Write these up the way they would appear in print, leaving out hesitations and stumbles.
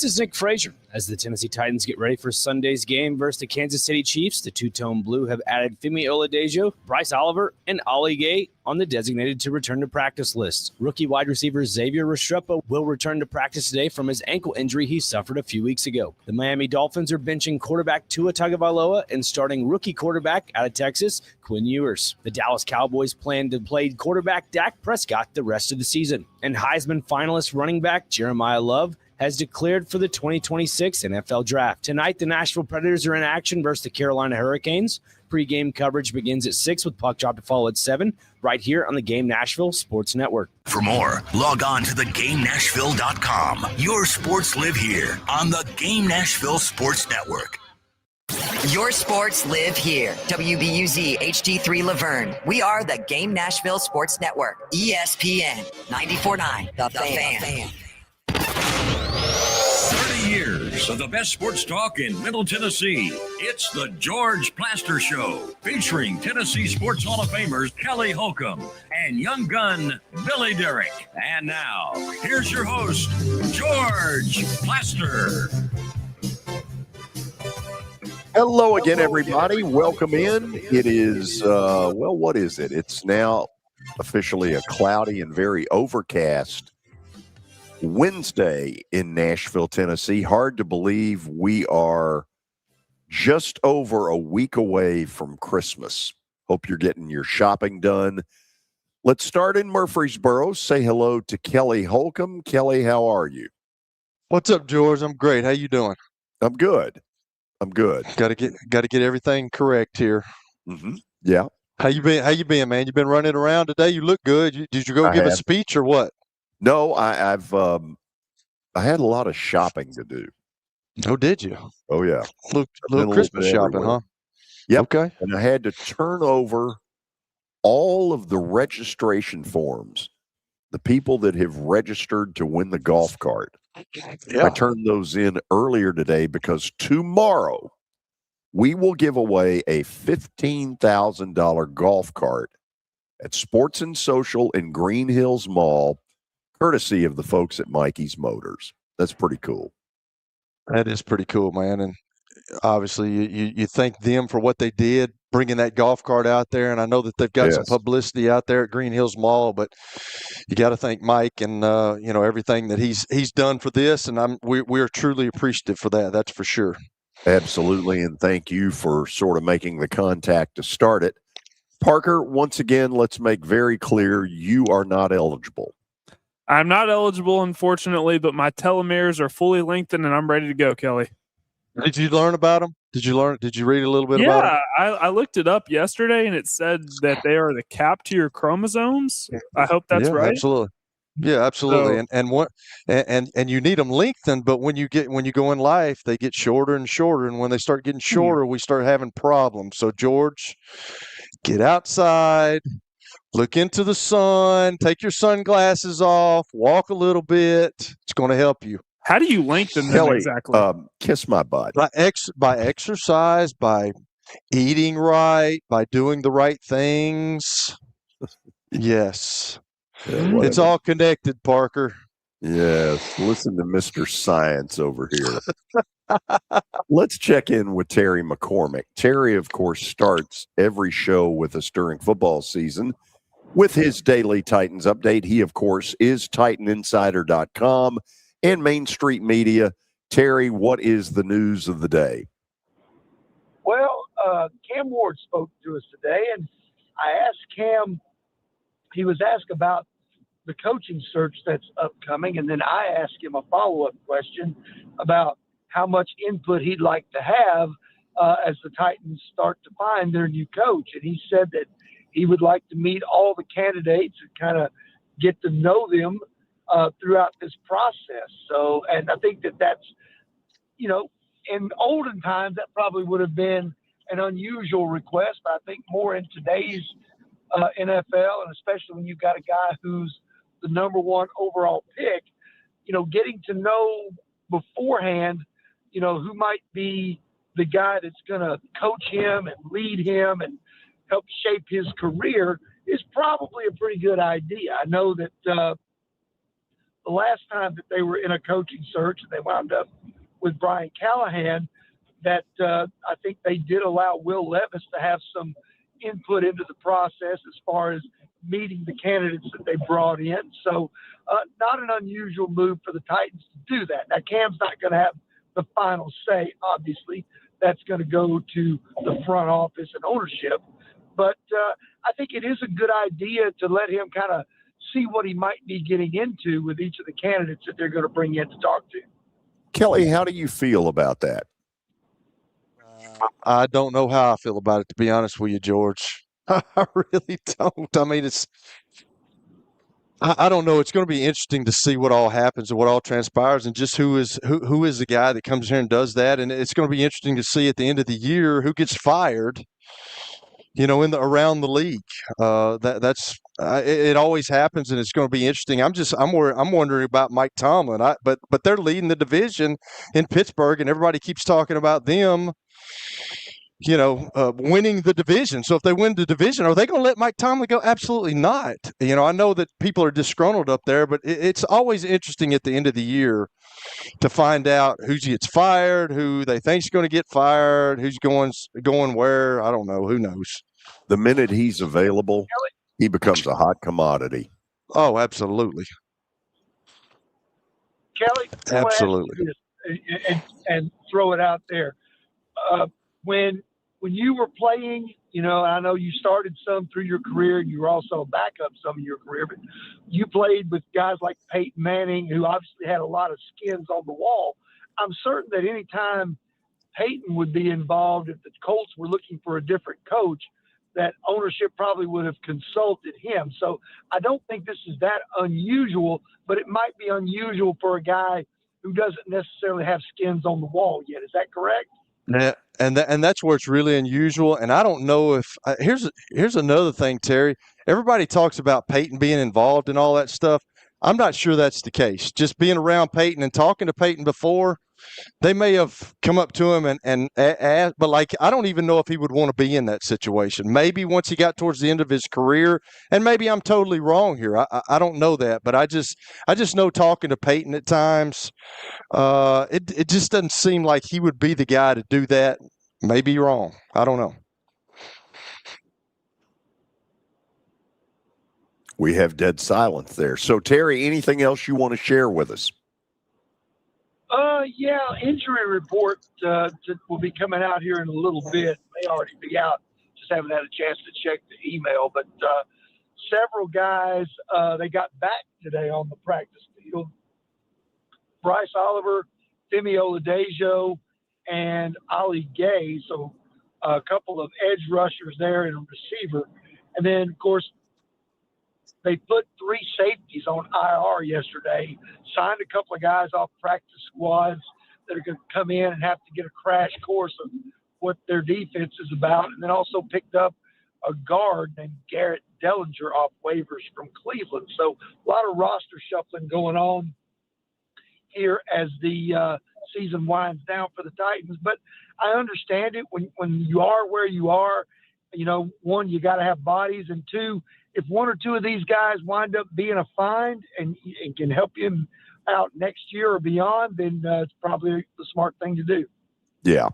This is Nick Frazier. As the Tennessee Titans get ready for Sunday's game versus the Kansas City Chiefs, the two-tone blue have added Femi Oladejo, Bryce Oliver, and Ali Gay on the designated to return to practice list. Rookie wide receiver Xavier Restrepo will return to practice today from his ankle injury he suffered a few weeks ago. The Miami Dolphins are benching quarterback Tua Tagovailoa and starting rookie quarterback out of Texas, Quinn Ewers. The Dallas Cowboys plan to play quarterback Dak Prescott the rest of the season. And Heisman finalist running back Jeremiah Love has declared for the 2026 NFL Draft. Tonight, the Nashville Predators are in action versus the Carolina Hurricanes. Pre-game coverage begins at 6 with puck drop to follow at 7, right here on the Game Nashville Sports Network. For more, log on to thegamenashville.com. Your sports live here on the Game Nashville Sports Network. Your sports live here. WBUZ HD3 Laverne. We are the Game Nashville Sports Network. ESPN 94.9. The Fan. 30 years of the best sports talk in Middle Tennessee. It's the George Plaster Show, featuring Tennessee Sports Hall of Famers Kelly Holcomb and young gun Billy Derrick. And now, here's your host, George Plaster. Hello again, everybody. Welcome in. It is, what is it? It's now officially a cloudy and very overcast Wednesday in Nashville, Tennessee. Hard to believe we are just over a week away from Christmas. Hope you're getting your shopping done. Let's start in Murfreesboro. Say hello to Kelly Holcomb. Kelly, how are you? What's up, George? I'm great. How you doing? I'm good. Got to get everything correct here. Mm-hmm. Yeah. How you been, man? You been running around today? You look good. Did you go give a speech or what? No, I had a lot of shopping to do. Oh, did you? Oh, yeah. Little Christmas shopping, everywhere. huh? Yep. Okay. And I had to turn over all of the registration forms, the people that have registered to win the golf cart. Yeah. I turned those in earlier today because tomorrow we will give away a $15,000 golf cart at Sports and Social in Green Hills Mall, courtesy of the folks at Mikey's Motors. That's pretty cool. That is pretty cool, man. And obviously you thank them for what they did, bringing that golf cart out there. And I know that they've got some publicity out there at Green Hills Mall, but you got to thank Mike and, everything that he's done for this. And we're truly appreciative for that. That's for sure. Absolutely. And thank you for sort of making the contact to start it. Parker, once again, let's make very clear you are not eligible. I'm not eligible, unfortunately, but my telomeres are fully lengthened and I'm ready to go, Kelly. Did you learn about them? Did you read a little bit about them? Yeah, I looked it up yesterday and it said that they are the cap to your chromosomes. I hope that's right. Absolutely. Yeah, absolutely. So, and you need them lengthened, but when you go in life, they get shorter and shorter. And when they start getting shorter, we start having problems. So George, get outside. Look into the sun, take your sunglasses off, walk a little bit. It's going to help you. How do you lengthen them Kelly, exactly? Kiss my butt. By exercise, by eating right, by doing the right things. Yes. Yeah, it's all connected, Parker. Yes. Listen to Mr. Science over here. Let's check in with Terry McCormick. Terry, of course, starts every show with us during football season with his daily Titans update. He, of course, is TitanInsider.com and Main Street Media. Terry, what is the news of the day? Well, Cam Ward spoke to us today, and I asked Cam, he was asked about the coaching search that's upcoming, and then I asked him a follow-up question about how much input he'd like to have as the Titans start to find their new coach. And he said that he would like to meet all the candidates and kind of get to know them throughout this process. So, and I think that's, in olden times, that probably would have been an unusual request. But I think more in today's NFL, and especially when you've got a guy who's the number one overall pick, getting to know beforehand, who might be the guy that's going to coach him and lead him and help shape his career is probably a pretty good idea. I know that the the last time that they were in a coaching search and they wound up with Brian Callahan, that I think they did allow Will Levis to have some input into the process as far as meeting the candidates that they brought in. So not an unusual move for the Titans to do that. Now, Cam's not going to have the final say, obviously. That's going to go to the front office and ownership. But I think it is a good idea to let him kind of see what he might be getting into with each of the candidates that they're going to bring in to talk to. Kelly, how do you feel about that? I don't know how I feel about it, to be honest with you, George. I really don't. I mean, I don't know. It's going to be interesting to see what all happens and what all transpires, and just who is the guy that comes here and does that. And it's going to be interesting to see at the end of the year who gets fired. Around the league. It always happens, and it's going to be interesting. I'm wondering about Mike Tomlin. But they're leading the division in Pittsburgh, and everybody keeps talking about them. Winning the division. So if they win the division, are they going to let Mike Tomlin go? Absolutely not. I know that people are disgruntled up there, but it's always interesting at the end of the year to find out who gets fired, who they think is going to get fired, who's going where. I don't know. Who knows? The minute he's available, he becomes a hot commodity. Oh, absolutely. Kelly, absolutely. And throw it out there. When you were playing, I know you started some through your career and you were also a backup some of your career, but you played with guys like Peyton Manning, who obviously had a lot of skins on the wall. I'm certain that any time Peyton would be involved, if the Colts were looking for a different coach, that ownership probably would have consulted him. So I don't think this is that unusual, but it might be unusual for a guy who doesn't necessarily have skins on the wall yet. Is that correct? Yeah, and that's where it's really unusual. And I don't know if here's another thing, Terry. Everybody talks about Peyton being involved in all that stuff. I'm not sure that's the case. Just being around Peyton and talking to Peyton before, they may have come up to him and asked, but I don't even know if he would want to be in that situation. Maybe once he got towards the end of his career, and maybe I'm totally wrong here. I don't know that, but I just know talking to Peyton at times, it just doesn't seem like he would be the guy to do that. Maybe wrong. I don't know. We have dead silence there. So, Terry, anything else you want to share with us? Yeah, injury report will be coming out here in a little bit. May already be out. Just haven't had a chance to check the email. But several guys, they got back today on the practice field. Bryce Oliver, Femi Oladejo, and Ali Gay. So a couple of edge rushers there and a receiver. And then, of course, they put 3 safeties on IR yesterday, signed a couple of guys off practice squads that are going to come in and have to get a crash course of what their defense is about, and then also picked up a guard named Garrett Dellinger off waivers from Cleveland. So a lot of roster shuffling going on here as the season winds down for the Titans. But I understand it when you are where you are. One, you got to have bodies, and two, if 1 or 2 of these guys wind up being a find and can help you out next year or beyond, then it's probably the smart thing to do. Yeah.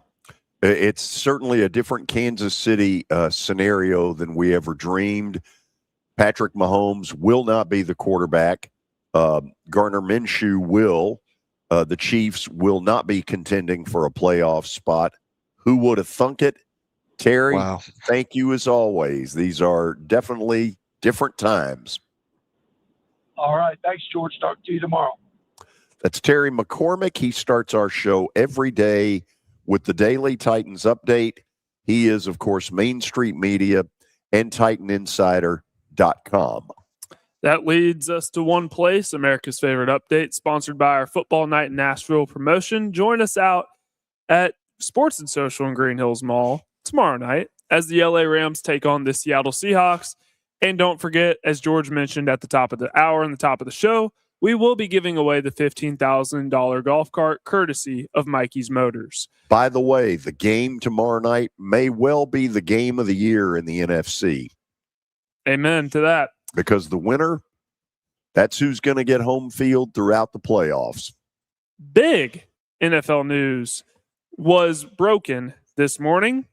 It's certainly a different Kansas City scenario than we ever dreamed. Patrick Mahomes will not be the quarterback. Gardner Minshew will. The Chiefs will not be contending for a playoff spot. Who would have thunk it? Terry, wow. Thank you as always. These are definitely different times. All right. Thanks, George. Talk to you tomorrow. That's Terry McCormick. He starts our show every day with the Daily Titans Update. He is, of course, Main Street Media and TitanInsider.com. That leads us to one place, America's favorite update, sponsored by our Football Night in Nashville promotion. Join us out at Sports and Social in Green Hills Mall tomorrow night as the LA Rams take on the Seattle Seahawks. And don't forget, as George mentioned at the top of the hour and the top of the show, we will be giving away the $15,000 golf cart courtesy of Mikey's Motors. By the way, the game tomorrow night may well be the game of the year in the NFC. Amen to that. Because the winner That's who's going to get home field throughout the playoffs. Big NFL news was broken this morning.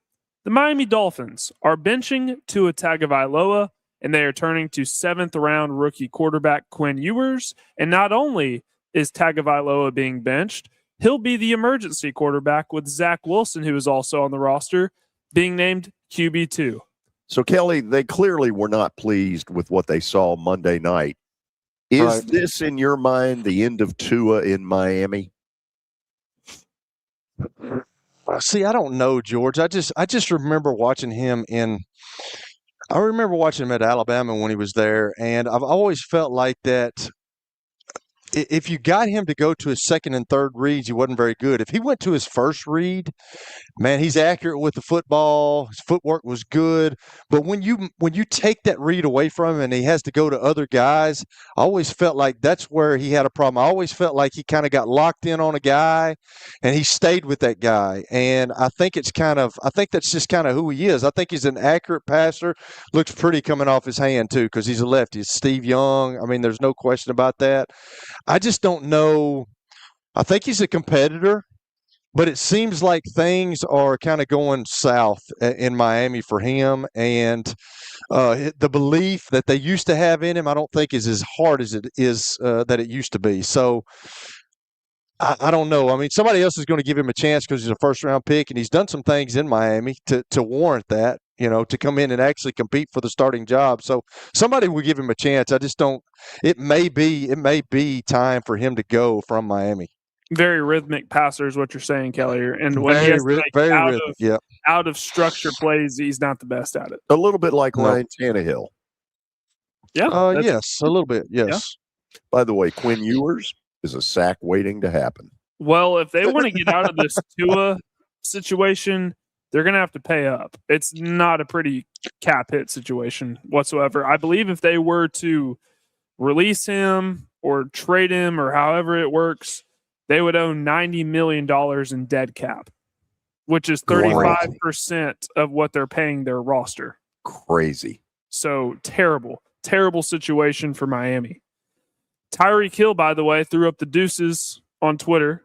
The Miami Dolphins are benching Tua Tagovailoa, and they are turning to 7th-round rookie quarterback Quinn Ewers. And not only is Tagovailoa being benched, he'll be the emergency quarterback with Zach Wilson, who is also on the roster, being named QB2. So, Kelly, they clearly were not pleased with what they saw Monday night. Is this, in your mind, the end of Tua in Miami? See, I don't know, George. I just remember watching him I remember watching him at Alabama when he was there, and I've always felt like that if you got him to go to his second and third reads, he wasn't very good. If he went to his first read, man, he's accurate with the football. His footwork was good. But when you take that read away from him and he has to go to other guys, I always felt like that's where he had a problem. I always felt like he kind of got locked in on a guy and he stayed with that guy. And I think that's just kind of who he is. I think he's an accurate passer. Looks pretty coming off his hand too, because he's a lefty. It's Steve Young. I mean, there's no question about that. I just don't know. I think he's a competitor, but it seems like things are kind of going south in Miami for him. And the belief that they used to have in him, I don't think is as hard as it is that it used to be. So I don't know. I mean, somebody else is going to give him a chance because he's a first-round pick, and he's done some things in Miami to warrant that, to come in and actually compete for the starting job. So somebody will give him a chance. I just don't. It may be time for him to go from Miami. Very rhythmic passer is what you're saying, Kelly. And when he has out of structure plays, he's not the best at it. A little bit like Ryan Tannehill. Yeah. Yes, a little bit. Yes. Yeah. By the way, Quinn Ewers is a sack waiting to happen. Well, if they want to get out of this Tua situation, they're going to have to pay up. It's not a pretty cap hit situation whatsoever. I believe if they were to release him or trade him or however it works, they would own $90 million in dead cap, which is 35% of what they're paying their roster. Crazy. So terrible situation for Miami. Tyreek Hill, by the way, threw up the deuces on Twitter.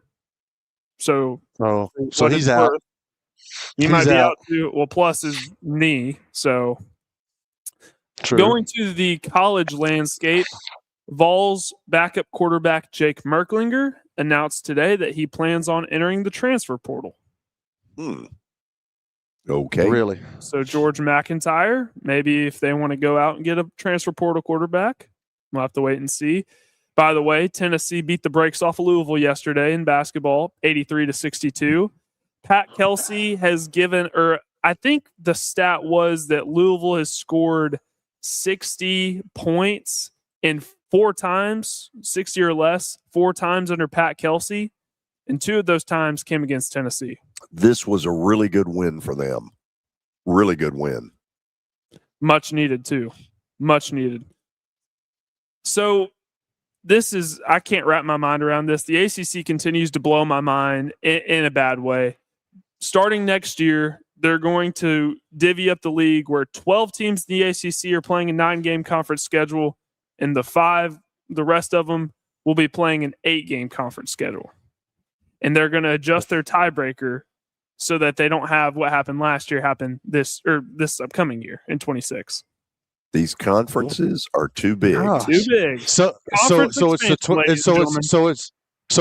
So he's out. He might be out too. Well, plus his knee. So True. Going to the college landscape, Vols backup quarterback Jake Merklinger announced today that he plans on entering the transfer portal. Okay. Really? So George McIntyre, maybe if they want to go out and get a transfer portal quarterback, we'll have to wait and see. By the way, Tennessee beat the brakes off of Louisville yesterday in basketball, 83-62. Pat Kelsey has given, or I think the stat was that Louisville has scored 60 points in 4 times, 60 or less, 4 times under Pat Kelsey, and 2 of those times came against Tennessee. This was a really good win for them. Really good win. Much needed, too. Much needed. So this is, I can't wrap my mind around this. The ACC continues to blow my mind in a bad way. Starting next year, they're going to divvy up the league where 12 teams in the ACC are playing a 9-game conference schedule, and the rest of them will be playing an 8-game conference schedule. And they're going to adjust their tiebreaker so that they don't have what happened last year happen this upcoming year in 26. These conferences are too big. Too big. So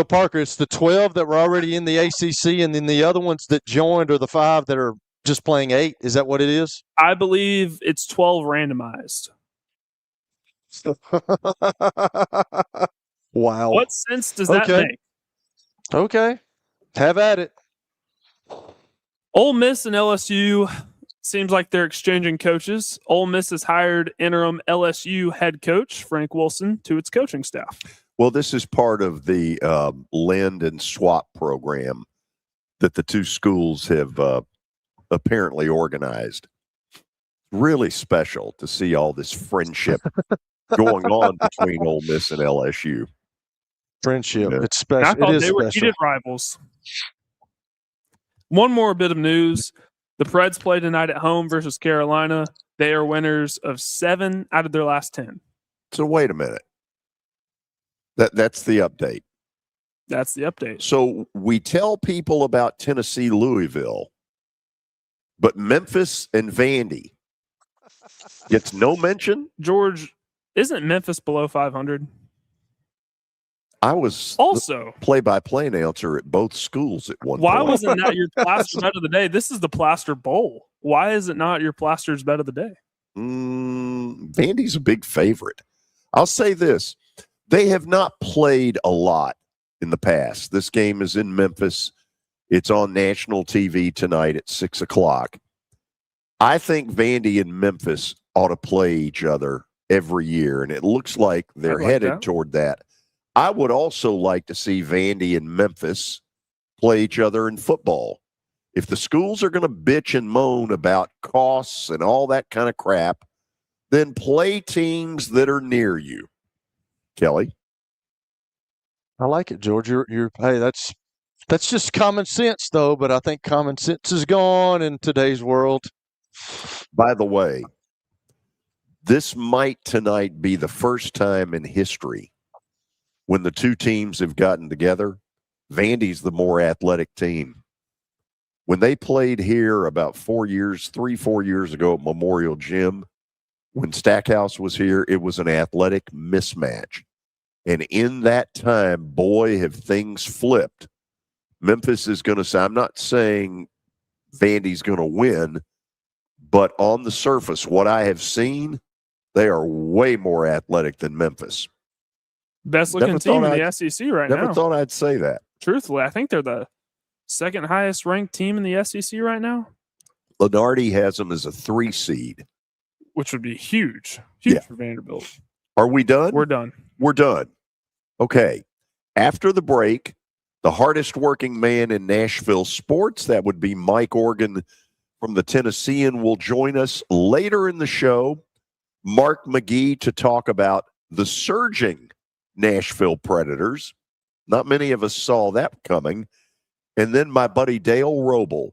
Parker, it's the 12 that were already in the ACC, and then the other ones that joined are the 5 that are just playing 8. Is that what it is? I believe it's 12 randomized. Wow. What sense does that make? Okay. Have at it. Ole Miss and LSU seems like they're exchanging coaches. Ole Miss has hired interim LSU head coach Frank Wilson to its coaching staff. Well, this is part of the lend and swap program that the two schools have apparently organized. Really special to see all this friendship going on between Ole Miss and LSU. Friendship. Yeah. It's special. I thought it is they were special. heated rivals. One more bit of news. The Preds play tonight at home versus Carolina. They are winners of 7 out of their last 10. So wait a minute. That's the update. That's the update. So we tell people about Tennessee, Louisville, but Memphis and Vandy gets no mention. George, isn't Memphis below 500? I was also play-by-play announcer at both schools at one Why point. wasn't that your Plaster bet of the day? This is the Plaster Bowl. Why is it not your Plaster's bet of the day? Vandy's a big favorite. I'll say this. They have not played a lot in the past. This game is in Memphis. It's on national TV tonight at 6 o'clock. I think Vandy and Memphis ought to play each other every year, and it looks like they're headed toward that. I would also like to see Vandy and Memphis play each other in football. If the schools are going to bitch and moan about costs and all that kind of crap, then play teams that are near you. Kelly? I like it, George. Hey, that's just common sense, though, but I think common sense is gone in today's world. By the way, this might tonight be the first time in history when the two teams have gotten together. Vandy's the more athletic team. When they played here about 4 years ago at Memorial Gym, when Stackhouse was here, it was an athletic mismatch. And in that time, boy, have things flipped. Memphis is going to say, I'm not saying Vandy's going to win, but on the surface, what I have seen, they are way more athletic than Memphis. Best looking team in the SEC right now. Never thought I'd say that. Truthfully, I think they're the second highest ranked team in the SEC right now. Lenardi has them as a 3 seed. Which would be huge for Vanderbilt. Are we done? We're done. We're done. Okay. After the break, the hardest working man in Nashville sports, that would be Mike Organ from the Tennessean, will join us later in the show. Mark McGee to talk about the surging Nashville Predators. Not many of us saw that coming. And then my buddy Dale Roble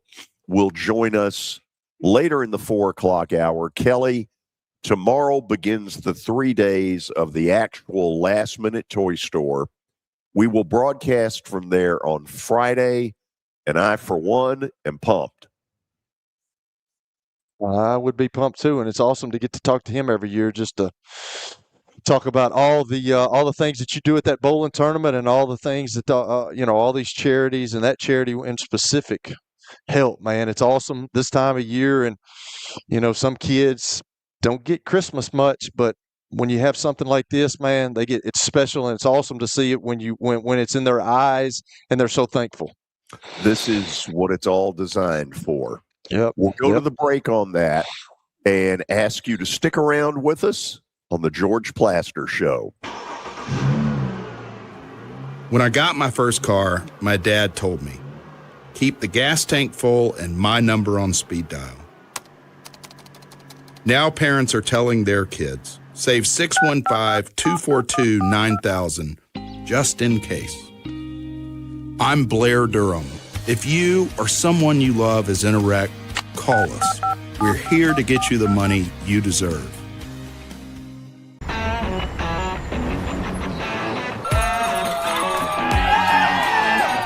will join us later in the 4 o'clock hour. Kelly, tomorrow begins the 3 days of the actual last-minute toy store. We will broadcast from there on Friday, and I, for one, am pumped. I would be pumped, too, and it's awesome to get to talk to him every year just to talk about all the things that you do at that bowling tournament and all the things that, all these charities and that charity in specific help, man. It's awesome this time of year, and, some kids don't get Christmas much, but when you have something like this, man, it's special, and it's awesome to see it when it's in their eyes and they're so thankful. This is what it's all designed for. Yep. We'll go to the break on that and ask you to stick around with us on the George Plaster Show. When I got my first car, my dad told me, keep the gas tank full and my number on speed dial. Now parents are telling their kids, save 615-242-9000 just in case. I'm Blair Durham. If you or someone you love is in a wreck, call us. We're here to get you the money you deserve.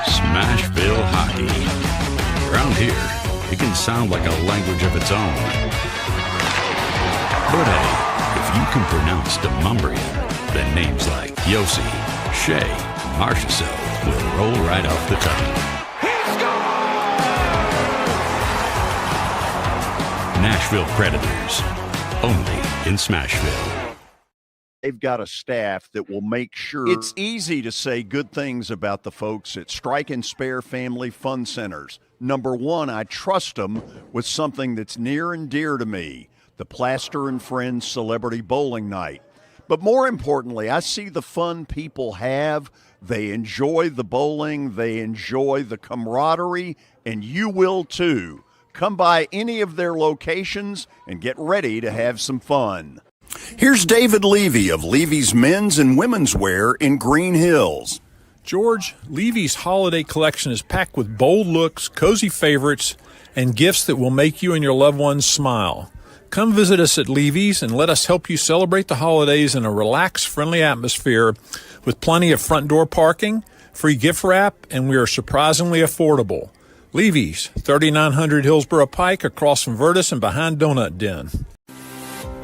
Smashville hockey. Around here, it can sound like a language of its own. But hey, if you can pronounce Demumbrian, then names like Yossi, Shea, Marchessault will roll right off the tongue. Nashville Predators, only in Smashville. They've got a staff that will make sure. It's easy to say good things about the folks at Strike and Spare Family Fun Centers. Number one, I trust them with something that's near and dear to me, the Plaster and Friends Celebrity Bowling Night. But more importantly, I see the fun people have. They enjoy the bowling, they enjoy the camaraderie, and you will too. Come by any of their locations and get ready to have some fun. Here's David Levy of Levy's Men's and Women's Wear in Green Hills. George, Levy's holiday collection is packed with bold looks, cozy favorites, and gifts that will make you and your loved ones smile. Come visit us at Levy's and let us help you celebrate the holidays in a relaxed, friendly atmosphere with plenty of front door parking, free gift wrap, and we are surprisingly affordable. Levy's, 3900 Hillsborough Pike, across from Virtus and behind Donut Den.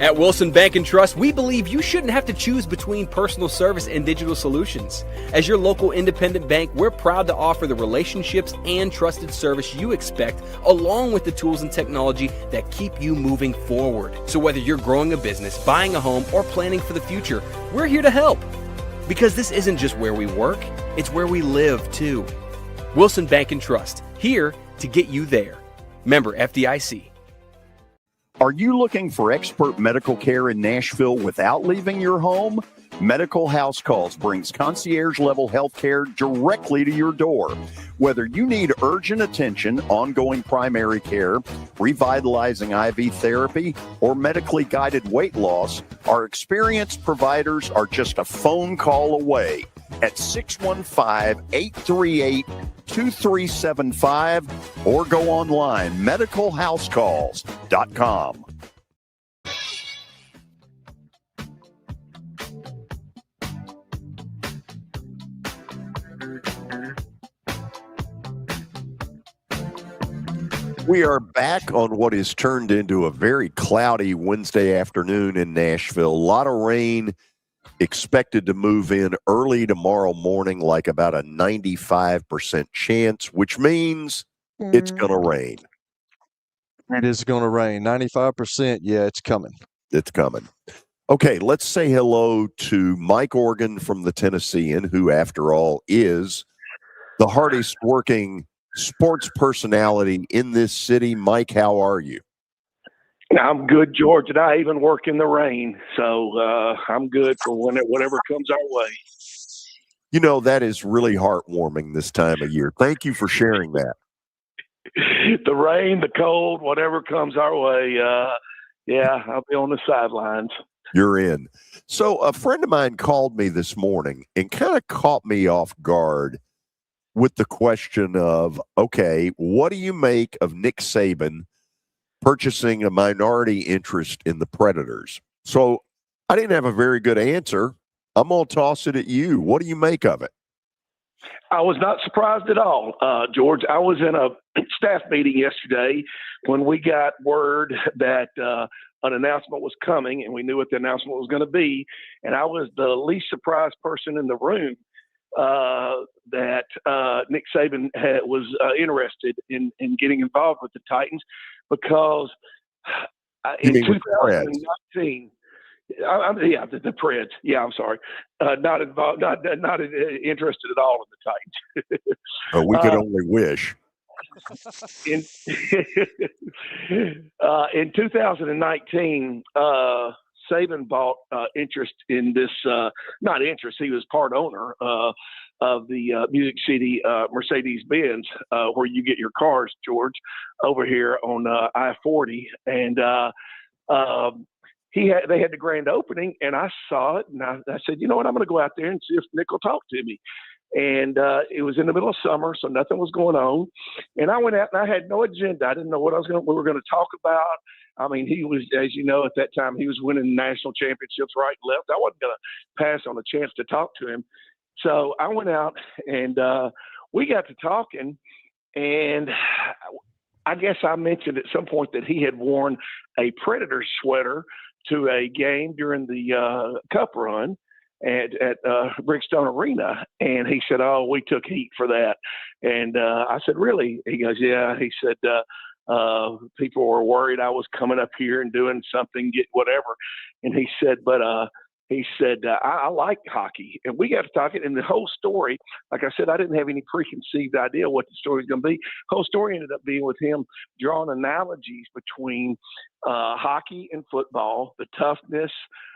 At Wilson Bank and Trust, we believe you shouldn't have to choose between personal service and digital solutions. As your local independent bank, we're proud to offer the relationships and trusted service you expect, along with the tools and technology that keep you moving forward. So whether you're growing a business, buying a home, or planning for the future, we're here to help. Because this isn't just where we work, it's where we live too. Wilson Bank and Trust, here to get you there. Member FDIC. Are you looking for expert medical care in Nashville without leaving your home? Medical House Calls brings concierge-level health care directly to your door. Whether you need urgent attention, ongoing primary care, revitalizing IV therapy, or medically guided weight loss, our experienced providers are just a phone call away at 615-838-2375 or go online, medicalhousecalls.com. We are back on what is turned into a very cloudy Wednesday afternoon in Nashville. A lot of rain expected to move in early tomorrow morning, like about a 95% chance, which means it's going to rain. It is going to rain. 95%. Yeah, it's coming. It's coming. Okay, let's say hello to Mike Organ from the Tennessean, who, after all, is the hardest working sports personality in this city. Mike, how are you? I'm good, George, and I even work in the rain, so I'm good for whatever comes our way. You know, that is really heartwarming this time of year. Thank you for sharing that. The rain, the cold, whatever comes our way, yeah, I'll be on the sidelines. You're in. So a friend of mine called me this morning and kind of caught me off guard with the question of, okay, what do you make of Nick Saban purchasing a minority interest in the Predators? So I didn't have a very good answer. I'm going to toss it at you. What do you make of it? I was not surprised at all, George. I was in a staff meeting yesterday when we got word that an announcement was coming, and we knew what the announcement was going to be. And I was the least surprised person in the room that Nick Saban was interested in getting involved with the Titans, because in 2019, the Preds. Yeah, I'm sorry, not involved, not interested at all in the Titans. We could only wish. In 2019, Saban bought interest in this, not interest, he was part owner of the Music City Mercedes-Benz, where you get your cars, George, over here on I-40. And they had the grand opening, and I saw it, and I said, you know what, I'm going to go out there and see if Nick will talk to me. And it was in the middle of summer, so nothing was going on. And I went out, and I had no agenda. I didn't know what we were going to talk about. I mean, he was, as you know, at that time, he was winning national championships right and left. I wasn't going to pass on a chance to talk to him. So I went out, and we got to talking, and I guess I mentioned at some point that he had worn a Predators sweater to a game during the Cup run at Brickstone Arena. And he said, oh, we took heat for that. And I said, really? He goes, yeah. He said, people were worried I was coming up here and doing something, get whatever. And he said, but he said, I like hockey. And we got to talking, and the whole story, like I said, I didn't have any preconceived idea what the story was going to be. The whole story ended up being with him drawing analogies between hockey and football, the toughness,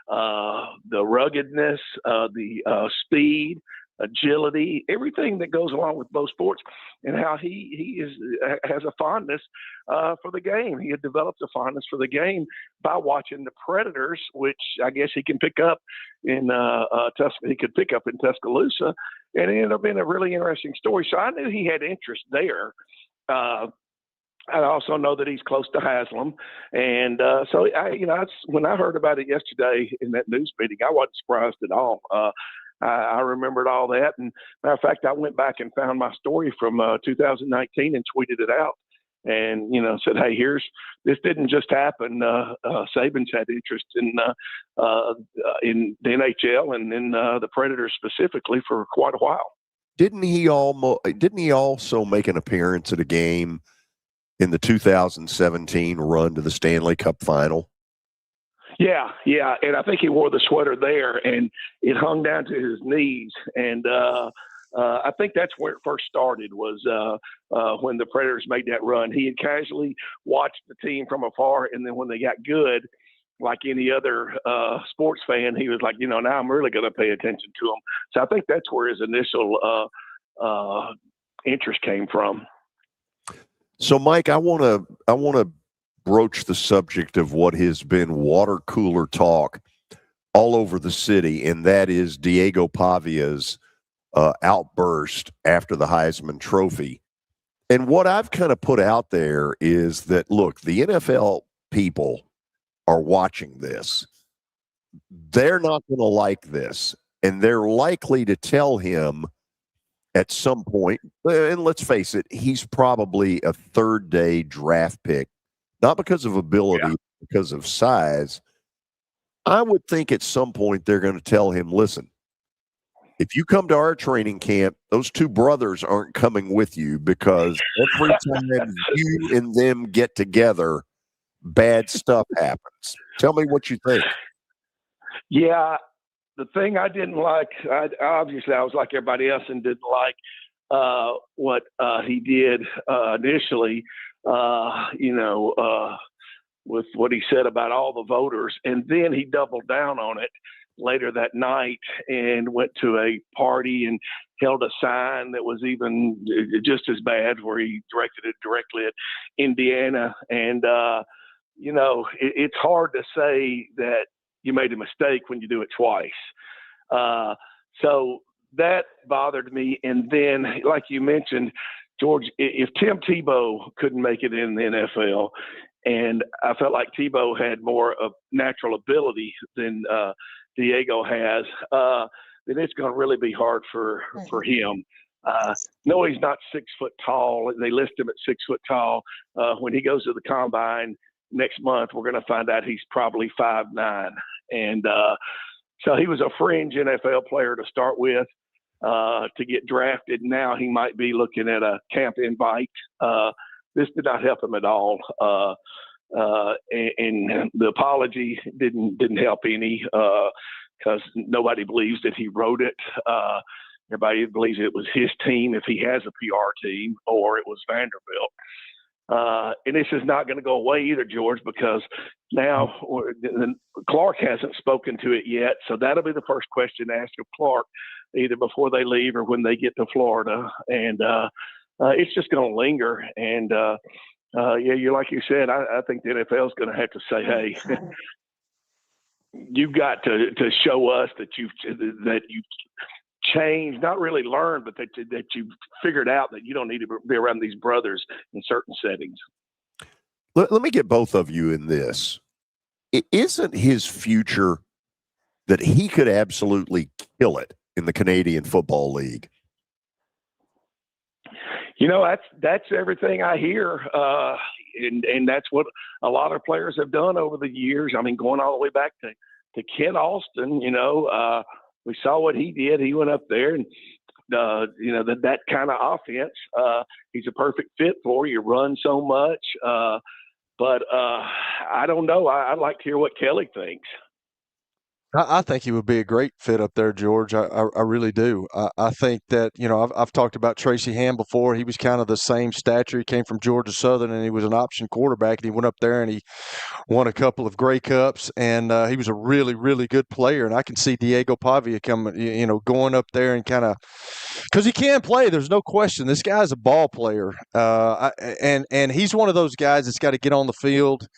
the ruggedness, the speed, agility, everything that goes along with both sports, and how he has a fondness for the game. He had developed a fondness for the game by watching the Predators, which I guess he can pick up in Tuscaloosa, and it ended up being a really interesting story. So I knew he had interest there. I also know that he's close to Haslam, and when I heard about it yesterday in that news meeting, I wasn't surprised at all. I remembered all that. And matter of fact, I went back and found my story from 2019 and tweeted it out. And, said, hey, this didn't just happen. Saban's had interest in the NHL and in the Predators specifically for quite a while. Didn't he also make an appearance at a game in the 2017 run to the Stanley Cup final? Yeah. And I think he wore the sweater there, and it hung down to his knees. And I think that's where it first started was when the Predators made that run. He had casually watched the team from afar, and then when they got good, like any other sports fan, he was like, now I'm really going to pay attention to them. So I think that's where his initial interest came from. So, Mike, I want to broach the subject of what has been water cooler talk all over the city, and that is Diego Pavia's outburst after the Heisman Trophy. And what I've kind of put out there is that, look, the NFL people are watching this. They're not going to like this, and they're likely to tell him at some point, and let's face it, he's probably a third-day draft pick, not because of ability, because of size. I would think at some point they're going to tell him, listen, if you come to our training camp, those two brothers aren't coming with you because every time you and them get together, bad stuff happens. Tell me what you think. Yeah, the thing I didn't like, obviously I was like everybody else and didn't like what he did initially, with what he said about all the voters. And then he doubled down on it later that night and went to a party and held a sign that was even just as bad, where he directed it directly at Indiana. And, it's hard to say that you made a mistake when you do it twice. So that bothered me. And then, like you mentioned, George, if Tim Tebow couldn't make it in the NFL, and I felt like Tebow had more of natural ability than Diego has, then it's going to really be hard for him. No, he's not 6 foot tall. They list him at 6 foot tall. When he goes to the combine next month, we're going to find out he's probably 5'9". And so he was a fringe NFL player to start with. To get drafted, now he might be looking at a camp invite. This did not help him at all. And the apology didn't help any because nobody believes that he wrote it. Everybody believes it was his team, if he has a PR team, or it was Vanderbilt. And this is not going to go away either, George, because now Clark hasn't spoken to it yet. So that'll be the first question asked of Clark, either before they leave or when they get to Florida. And it's just going to linger. And, you're like you said, I think the NFL is going to have to say, hey, you've got to show us that you've changed, not really learned, but that you've figured out that you don't need to be around these brothers in certain settings. Let me get both of you in this. It isn't his future that he could absolutely kill it in the Canadian Football League? That's everything I hear. And that's what a lot of players have done over the years. I mean, going all the way back to Ken Austin, we saw what he did. He went up there and, that kind of offense, he's a perfect fit for. You run so much. But I don't know. I'd like to hear what Kelly thinks. I think he would be a great fit up there, George. I really do. I think that, I've talked about Tracy Ham before. He was kind of the same stature. He came from Georgia Southern, and he was an option quarterback. And he went up there and he won a couple of Grey Cups, and he was a really, really good player. And I can see Diego Pavia going up there and kind of – because he can play. There's no question. This guy's a ball player. And he's one of those guys that's got to get on the field,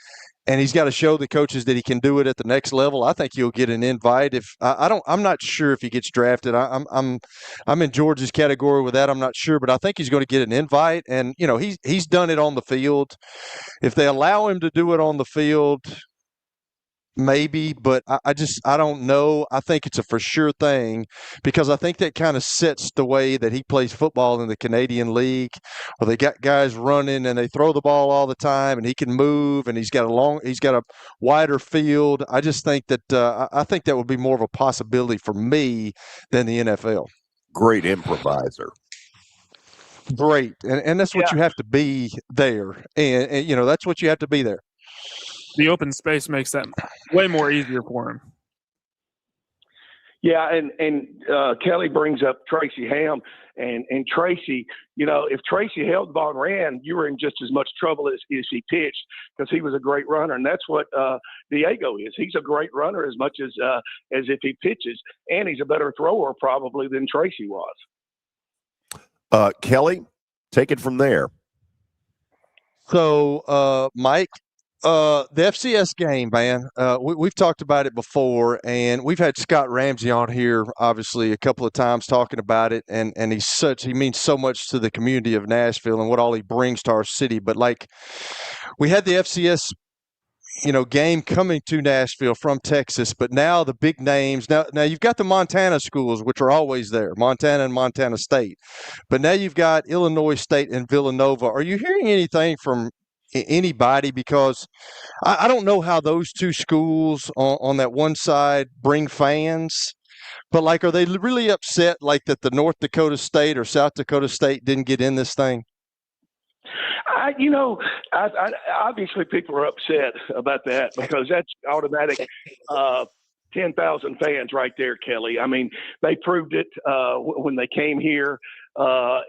and he's got to show the coaches that he can do it at the next level. I think he'll get an invite. I'm not sure if he gets drafted. I'm in George's category with that. I'm not sure, but I think he's going to get an invite. And he's done it on the field. If they allow him to do it on the field, maybe, but I don't know. I think it's a for sure thing because I think that kind of sets the way that he plays football in the Canadian League, where they got guys running and they throw the ball all the time, and he can move, and he's got a wider field. I just think that I think that would be more of a possibility for me than the NFL. Great improviser. Great, and that's what you have to be there, and that's what you have to be there. The open space makes that way more easier for him. Yeah, and Kelly brings up Tracy Ham, and Tracy, if Tracy held the ball and ran, you were in just as much trouble as he pitched because he was a great runner, and that's what Diego is. He's a great runner as much as if he pitches, and he's a better thrower probably than Tracy was. Kelly, take it from there. So, Mike, the FCS game, man, we've talked about it before, and we've had Scott Ramsey on here, obviously, a couple of times talking about it, and he means so much to the community of Nashville and what all he brings to our city. But, we had the FCS game coming to Nashville from Texas, but now the big names. Now you've got the Montana schools, which are always there, Montana and Montana State. But now you've got Illinois State and Villanova. Are you hearing anything from anybody? Because I don't know how those two schools on that one side bring fans. But, are they really upset, that the North Dakota State or South Dakota State didn't get in this thing? Obviously people are upset about that because that's automatic 10,000 fans right there, Kelly. I mean, they proved it when they came here. So,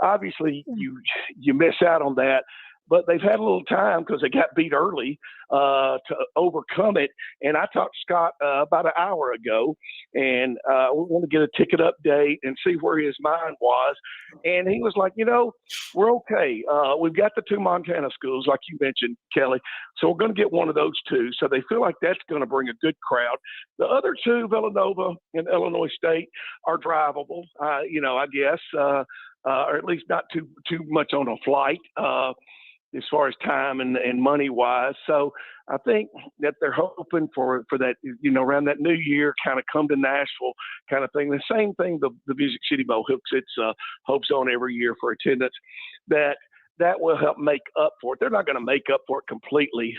obviously you miss out on that. But they've had a little time because they got beat early to overcome it. And I talked to Scott about an hour ago, and we want to get a ticket update and see where his mind was. And he was like, we're okay. We've got the two Montana schools, like you mentioned, Kelly. So we're going to get one of those two. So they feel like that's going to bring a good crowd. The other two, Villanova and Illinois State, are drivable, I guess, or at least not too much on a flight. As far as time and money wise. So I think that they're hoping for that, around that new year, kind of come to Nashville kind of thing. The same thing the Music City Bowl hooks its hopes on every year for attendance, that will help make up for it. They're not going to make up for it completely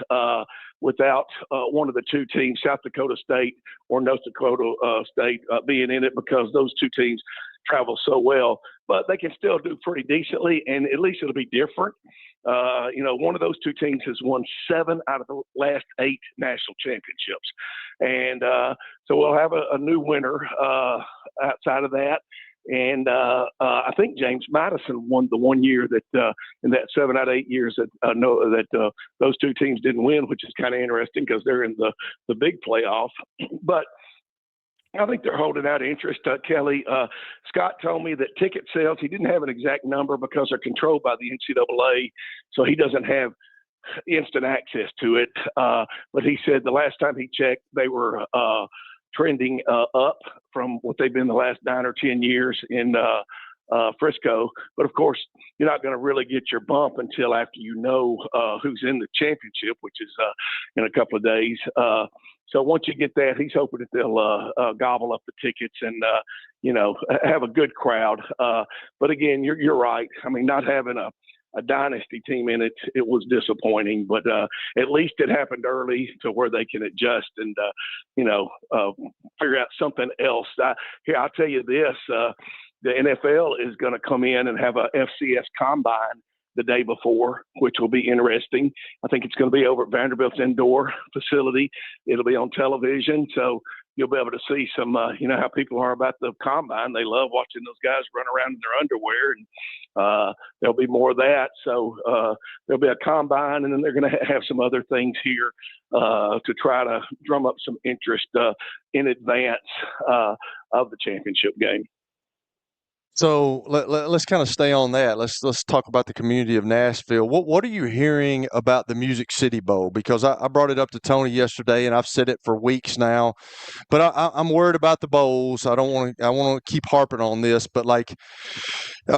without one of the two teams, South Dakota State or North Dakota State, being in it, because those two teams travel so well. But they can still do pretty decently, and at least it'll be different. One of those two teams has won 7 out of the last 8 national championships. And so we'll have a new winner outside of that. And I think James Madison won the one year that in that 7 out of 8 years that those two teams didn't win, which is kind of interesting because they're in the big playoff. But I think they're holding out interest. Kelly, Scott told me that ticket sales, he didn't have an exact number because they're controlled by the NCAA, so he doesn't have instant access to it. But he said the last time he checked, they were trending up from what they've been the last 9 or 10 years in Frisco. But of course, you're not going to really get your bump until after who's in the championship, which is in a couple of days. So once you get that, he's hoping that they'll gobble up the tickets and have a good crowd. But again, you're right. I mean, not having a dynasty team in it was disappointing, but at least it happened early to where they can adjust and figure out something else. I'll tell you this: the NFL is going to come in and have a FCS combine the day before, which will be interesting. I think it's going to be over at Vanderbilt's indoor facility. It'll be on television, so you'll be able to see some, how people are about the combine. They love watching those guys run around in their underwear, and there'll be more of that. So there'll be a combine, and then they're going to have some other things here to try to drum up some interest in advance of the championship game. So let's kind of stay on that. Let's talk about the community of Nashville. What are you hearing about the Music City Bowl? Because I brought it up to Tony yesterday, and I've said it for weeks now. But I'm worried about the bowls. I want to keep harping on this. But like,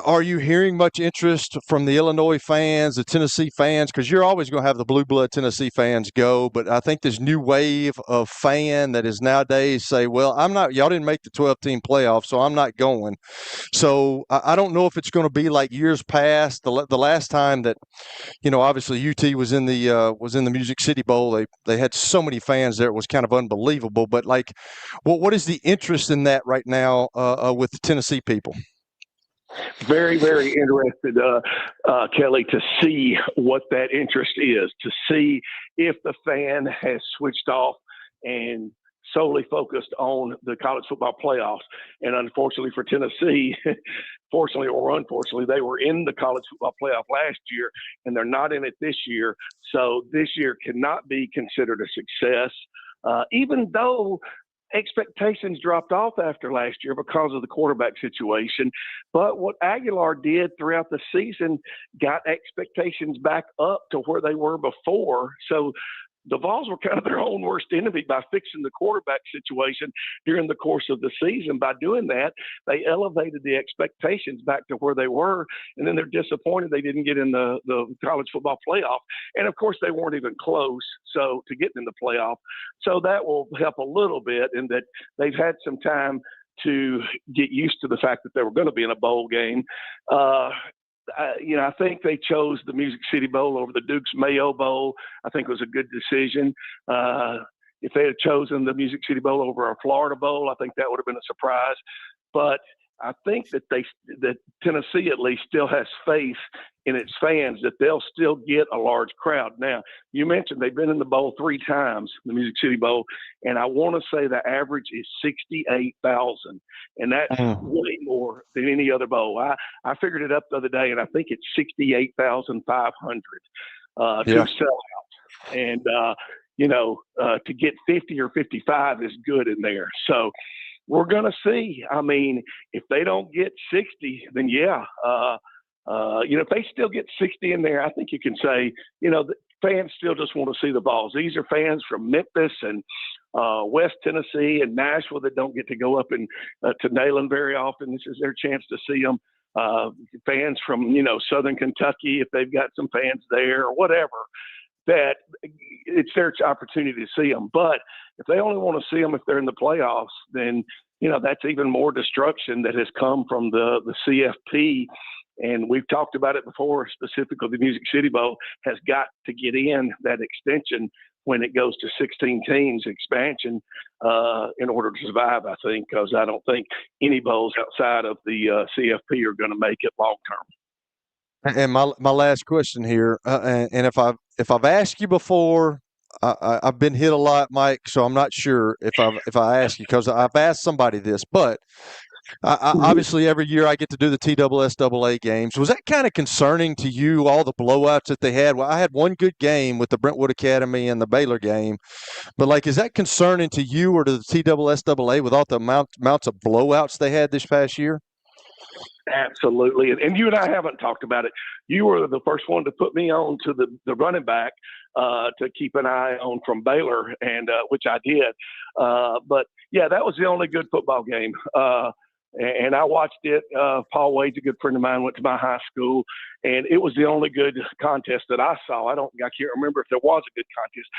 are you hearing much interest from the Illinois fans, the Tennessee fans? Because you're always going to have the blue blood Tennessee fans go. But I think this new wave of fan that is nowadays say, well, I'm not. Y'all didn't make the 12-team playoff, so I'm not going. So I don't know if it's going to be like years past. The last time that, obviously UT was in the Music City Bowl. They had so many fans there; it was kind of unbelievable. But like, what is the interest in that right now with the Tennessee people? Very, very interested, Kelly, to see what that interest is, to see if the fan has switched off and solely focused on the college football playoffs. And unfortunately for Tennessee, fortunately or unfortunately, they were in the college football playoff last year, and they're not in it this year. So this year cannot be considered a success, even though expectations dropped off after last year because of the quarterback situation. But what Aguilar did throughout the season got expectations back up to where they were before. So the Vols were kind of their own worst enemy by fixing the quarterback situation during the course of the season. By doing that, they elevated the expectations back to where they were, and then they're disappointed they didn't get in the college football playoff. And, of course, they weren't even close to getting in the playoff. So that will help a little bit in that they've had some time to get used to the fact that they were going to be in a bowl game. I think they chose the Music City Bowl over the Duke's Mayo Bowl. I think it was a good decision. If they had chosen the Music City Bowl over our Florida Bowl, I think that would have been a surprise. But I think that Tennessee at least still has faith in its fans that they'll still get a large crowd. Now, you mentioned they've been in the bowl 3 times, the Music City Bowl, and I want to say the average is 68,000, and that's way more than any other bowl. I figured it up the other day, and I think it's 68,500 to sell out. And, to get 50 or 55 is good in there. So, we're going to see. I mean, if they don't get 60, then if they still get 60 in there, I think you can say, the fans still just want to see the Vols. These are fans from Memphis and West Tennessee and Nashville that don't get to go up to Neyland very often. This is their chance to see them. Fans from, Southern Kentucky, if they've got some fans there or whatever, that it's their opportunity to see them. But if they only want to see them if they're in the playoffs, then, that's even more destruction that has come from the CFP. And we've talked about it before, specifically the Music City Bowl has got to get in that extension when it goes to 16 teams expansion in order to survive, I think, because I don't think any bowls outside of the CFP are going to make it long term. And my last question here, and if I've asked you before, I've been hit a lot, Mike, so I'm not sure if I ask you, because I've asked somebody this, but obviously every year I get to do the TSSAA games. Was that kind of concerning to you, all the blowouts that they had? Well, I had one good game with the Brentwood Academy and the Baylor game, but like, is that concerning to you or to the TSSAA with all the amounts of blowouts they had this past year? Absolutely. And you and I haven't talked about it. You were the first one to put me on to the running back to keep an eye on from Baylor, and which I did. But, yeah, that was the only good football game. And I watched it. Paul Wade's a good friend of mine, went to my high school, and it was the only good contest that I saw. I can't remember if there was a good contest.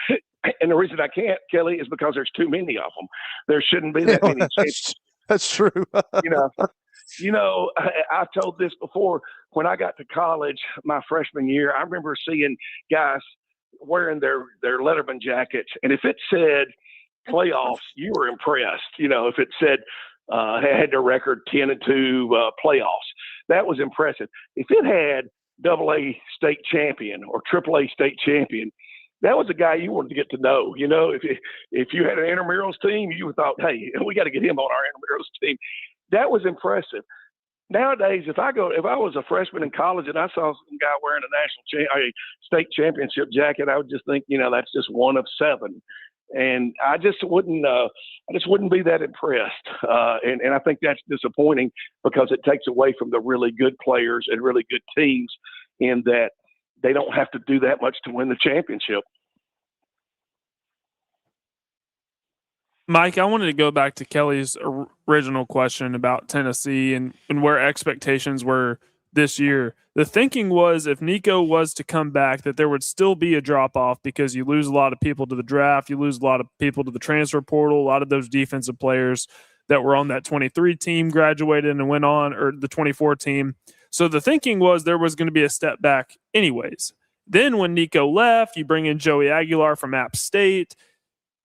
And the reason I can't, Kelly, is because there's too many of them. There shouldn't be that many. That's true. I've told this before. When I got to college my freshman year, I remember seeing guys wearing their Letterman jackets, and if it said playoffs, you were impressed. If it said had their record 10-2 playoffs, that was impressive. If it had AA state champion or AAA state champion, that was a guy you wanted to get to know. If you had an intramurals team, you thought, hey, we got to get him on our intramurals team. That was impressive. Nowadays, if I was a freshman in college and I saw some guy wearing a state championship jacket, I would just think, that's just one of 7. And I just wouldn't be that impressed. And I think that's disappointing because it takes away from the really good players and really good teams in that they don't have to do that much to win the championship. Mike, I wanted to go back to Kelly's original question about Tennessee and where expectations were this year. The thinking was if Nico was to come back, that there would still be a drop-off because you lose a lot of people to the draft, you lose a lot of people to the transfer portal, a lot of those defensive players that were on that 23 team graduated and went on, or the 24 team. So the thinking was there was going to be a step back anyways. Then when Nico left, you bring in Joey Aguilar from App State.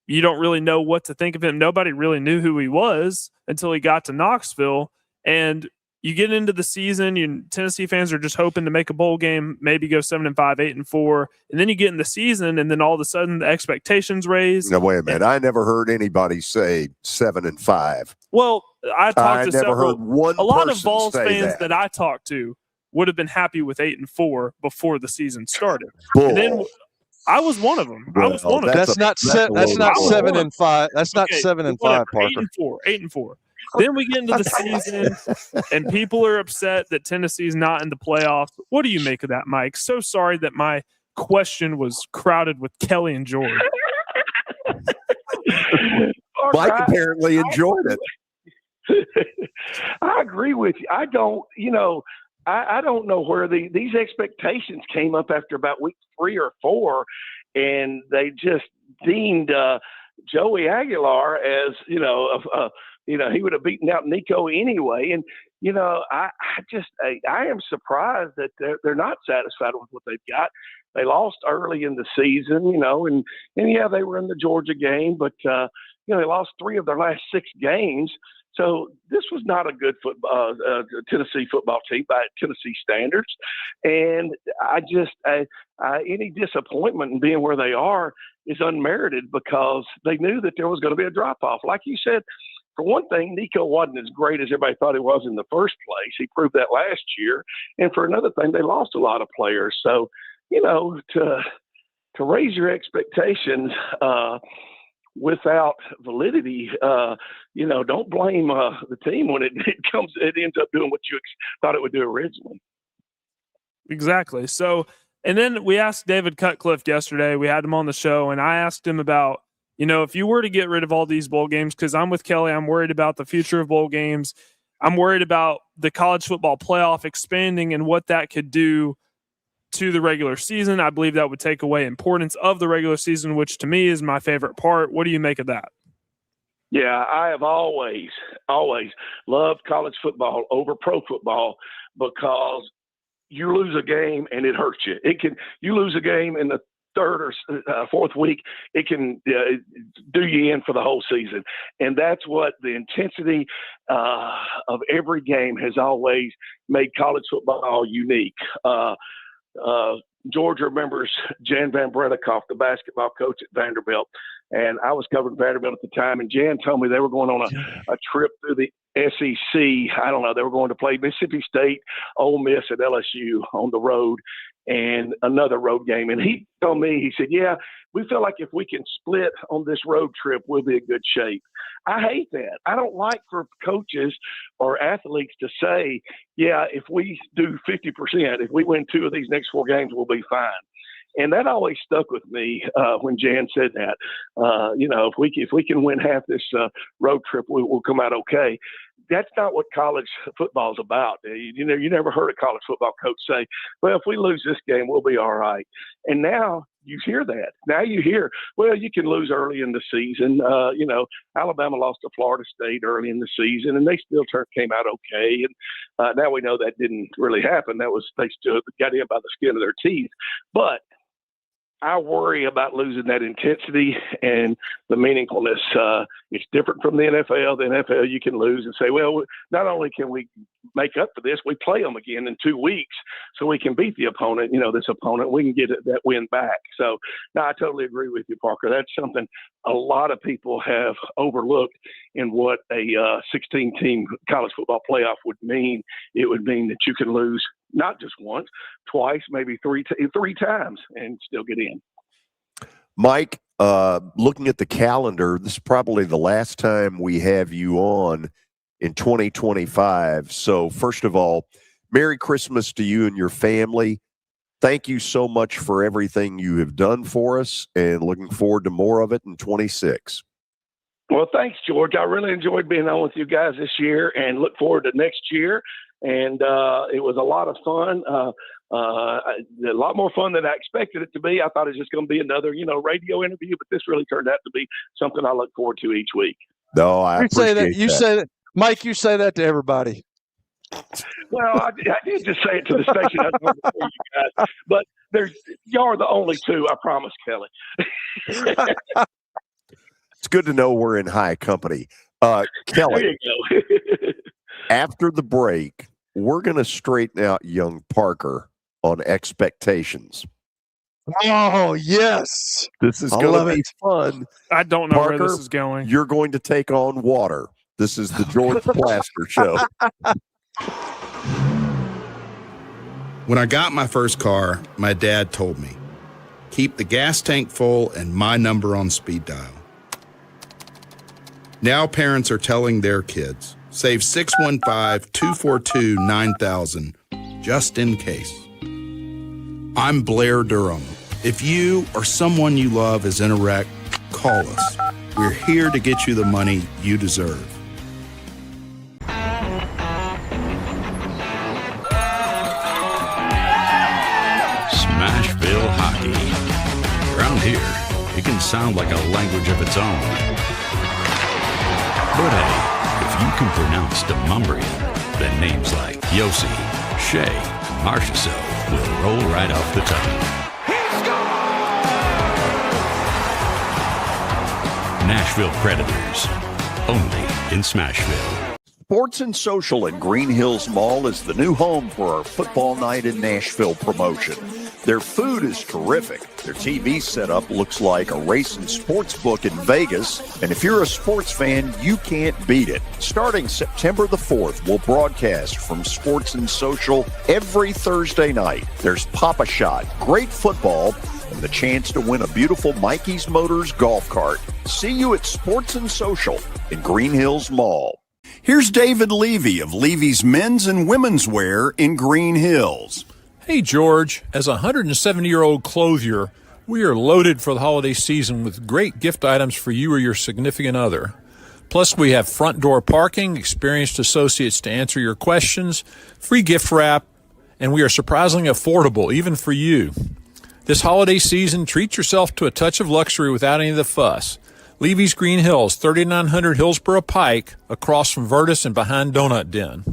You don't really know what to think of him. Nobody really knew who he was until he got to Knoxville. And you get into the season, Tennessee fans are just hoping to make a bowl game, maybe go 7-5, 8-4. And then you get in the season, and then all of a sudden the expectations raise. No, wait a minute. I never heard anybody say 7-5. Well, I talked to several. Heard one a lot of person Vols say fans that I talked to would have been happy with 8-4 before the season started. Bull. And then I was one of them. Well, I was one of them. That's not 7-5. That's not 7-5, Parker. 8-4. Then we get into the season, and people are upset that Tennessee's not in the playoffs. What do you make of that, Mike? So sorry that my question was crowded with Kelly and George. Mike apparently enjoyed it. I agree with you. I don't know where these expectations came up after about week 3 or 4, and they just deemed Joey Aguilar as he would have beaten out Nico anyway. And I am surprised that they're not satisfied with what they've got. They lost early in the season, and yeah, they were in the Georgia game, but they lost 3 of their last 6 games. So this was not a good Tennessee football team by Tennessee standards. And any disappointment in being where they are is unmerited because they knew that there was going to be a drop-off. Like you said, for one thing, Nico wasn't as great as everybody thought he was in the first place. He proved that last year. And for another thing, they lost a lot of players. So, to raise your expectations without validity, don't blame the team when it ends up doing what you thought it would do originally. Exactly. So, and then we asked David Cutcliffe yesterday. We had him on the show, and I asked him about, if you were to get rid of all these bowl games, because I'm with Kelly, I'm worried about the future of bowl games. I'm worried about the college football playoff expanding and what that could do to the regular season. I believe that would take away importance of the regular season, which to me is my favorite part. What do you make of that? Yeah, I have always loved college football over pro football because you lose a game and it hurts you. You lose a game in the 3rd or 4th week, it can do you in for the whole season. And that's what the intensity of every game has always made college football unique. George remembers Jan Van Bredikoff, the basketball coach at Vanderbilt. And I was covering Vanderbilt at the time, and Jan told me they were going on a trip through the SEC. I don't know. They were going to play Mississippi State, Ole Miss, and LSU on the road, and another road game. And he told me, he said, yeah, we feel like if we can split on this road trip, we'll be in good shape. I hate that. I don't like for coaches or athletes to say, yeah, if we do 50%, if we win 2 of these next 4 games, we'll be fine. And that always stuck with me when Jan said that. If we can win half this road trip, we'll come out okay. That's not what college football is about. You never heard a college football coach say, well, if we lose this game, we'll be all right. And now you hear that. Now you hear, well, you can lose early in the season. Alabama lost to Florida State early in the season, and they still came out okay. And now we know that didn't really happen. They still got in by the skin of their teeth. But I worry about losing that intensity and the meaningfulness. It's different from the NFL. The NFL, you can lose and say, well, not only can we make up for this, we play them again in 2 weeks so we can beat the opponent, this opponent. We can get that win back. So, no, I totally agree with you, Parker. That's something a lot of people have overlooked in what a 16-team college football playoff would mean. It would mean that you can lose not just once, twice, maybe three times and still get in. Mike, looking at the calendar, this is probably the last time we have you on in 2025. So first of all, Merry Christmas to you and your family. Thank you so much for everything you have done for us, and looking forward to more of it in 26. Well, thanks, George. I really enjoyed being on with you guys this year and look forward to next year. And it was a lot of fun, a lot more fun than I expected it to be. I thought it was just going to be another, radio interview, but this really turned out to be something I look forward to each week. No, I appreciate that. You say that, Mike. You say that to everybody. Well, I did just say it to the station. I don't know before you guys, but y'all are the only two. I promise, Kelly. It's good to know we're in high company. Kelly, there you go. After the break, we're going to straighten out young Parker on expectations. Oh, yes. This is going to be fun. I don't know Parker, where this is going. You're going to take on water. This is the George Plaster Show. When I got my first car, my dad told me, keep the gas tank full and my number on speed dial. Now parents are telling their kids, save 615-242-9000 just in case. I'm Blair Durham. If you or someone you love is in a wreck, call us. We're here to get you the money you deserve. Smashville hockey. Around here, it can sound like a language of its own. But hey, if you can pronounce Demumbrian, then names like Yossi, Shea, Marchessault will roll right off the tongue. Nashville Predators, only in Smashville. Sports and Social in Green Hills Mall is the new home for our Football Night in Nashville promotion. Their food is terrific. Their TV setup looks like a racing sports book in Vegas. And if you're a sports fan, you can't beat it. Starting September the 4th, we'll broadcast from Sports and Social every Thursday night. There's Pop-A-Shot, great football, and the chance to win a beautiful Mikey's Motors golf cart. See you at Sports and Social in Green Hills Mall. Here's David Levy of Levy's Men's and Women's Wear in Green Hills. Hey, George. As a 170-year-old clothier, we are loaded for the holiday season with great gift items for you or your significant other. Plus, we have front door parking, experienced associates to answer your questions, free gift wrap, and we are surprisingly affordable, even for you. This holiday season, treat yourself to a touch of luxury without any of the fuss. Levy's Green Hills, 3900 Hillsborough Pike, across from Virtus and behind Donut Den.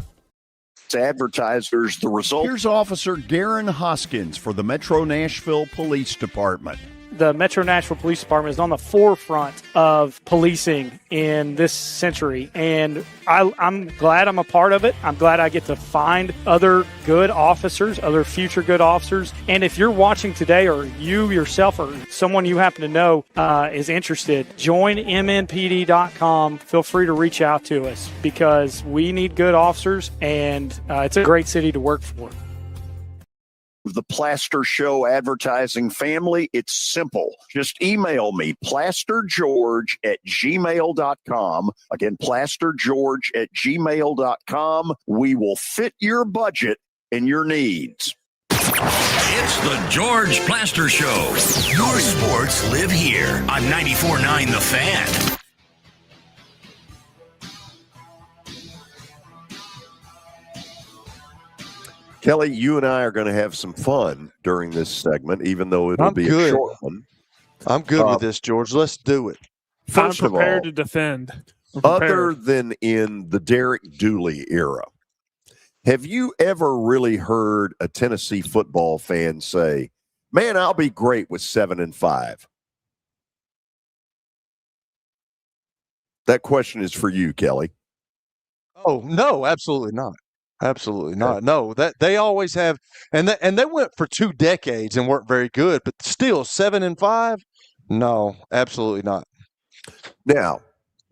Advertisers, the result. Here's Officer Garen Hoskins for the Metro Nashville Police Department. The Metro Nashville Police Department is on the forefront of policing in this century, and I'm glad I'm a part of it. I'm glad I get to find other good officers, other future good officers. And if you're watching today, or you yourself or someone you happen to know is interested, join MNPD.com. Feel free to reach out to us because we need good officers, and it's a great city to work for. The Plaster Show advertising family, it's simple. Just email me, plastergeorge@gmail.com. Again, plastergeorge@gmail.com. We will fit your budget and your needs. It's the George Plaster Show. Your sports live here on 94.9 The Fan. Kelly, you and I are going to have some fun during this segment, even though it'll be a short one. I'm good with this, George. Let's do it. First I'm prepared of all, to defend. Other than in the Derek Dooley era, have you ever really heard a Tennessee football fan say, "Man, I'll be great with 7-5"? That question is for you, Kelly. Oh, no, absolutely not. Absolutely not. No, that they always have, and they went for 2 decades and weren't very good, but still 7-5. No, absolutely not. Now,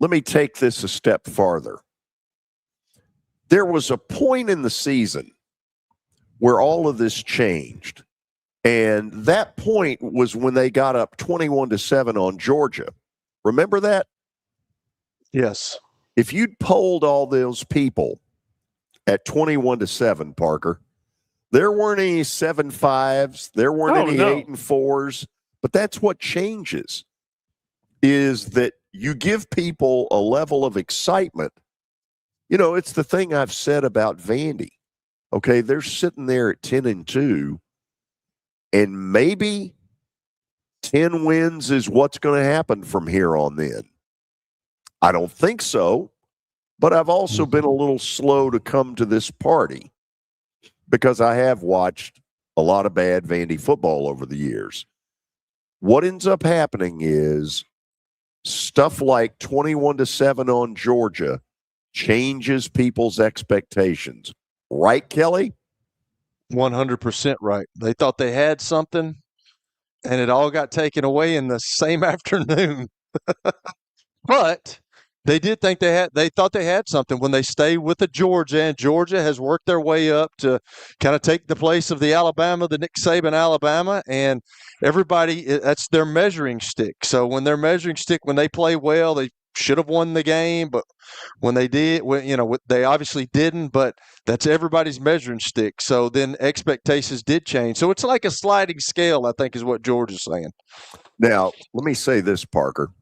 let me take this a step farther. There was a point in the season where all of this changed, And that point was when they got up 21-7 on Georgia. Remember that? Yes. If you'd polled all those people at 21-7, Parker, there weren't any 7-5s. There weren't any 8-4s. But that's what changes, is that you give people a level of excitement. You know, it's the thing I've said about Vandy. Okay, they're sitting there at 10-2, and maybe 10 wins is what's going to happen from here on in. I don't think so, but I've also been a little slow to come to this party because I have watched a lot of bad Vandy football over the years. What ends up happening is stuff like 21-7 on Georgia changes people's expectations. Right, Kelly? 100% right. They thought they had something, and it all got taken away in the same afternoon. But they did think they thought they had something when they stayed with the Georgia, and Georgia has worked their way up to kind of take the place of the Alabama, the Nick Saban Alabama, and everybody, that's their measuring stick. So when their measuring stick, when they play well, they should have won the game, but when they did, they obviously didn't, but that's everybody's measuring stick. So then expectations did change. So it's like a sliding scale, I think, is what George is saying. Now, let me say this, Parker.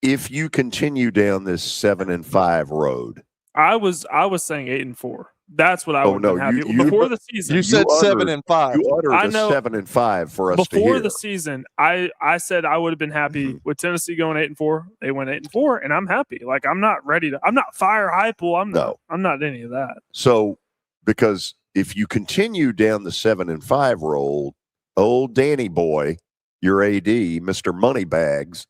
If you continue down this 7-5 road, I was saying 8-4. That's what I would have been happy before the season. You said 7-5. You uttered a 7-5 for us to hear. Before the season, I said I would have been happy with Tennessee going 8-4. They went 8-4, and I'm happy. Like, I'm not ready to. I'm not fire hype-ul. I'm not any of that. So, because if you continue down the 7-5 road, old Danny boy, your AD, Mr. Moneybags,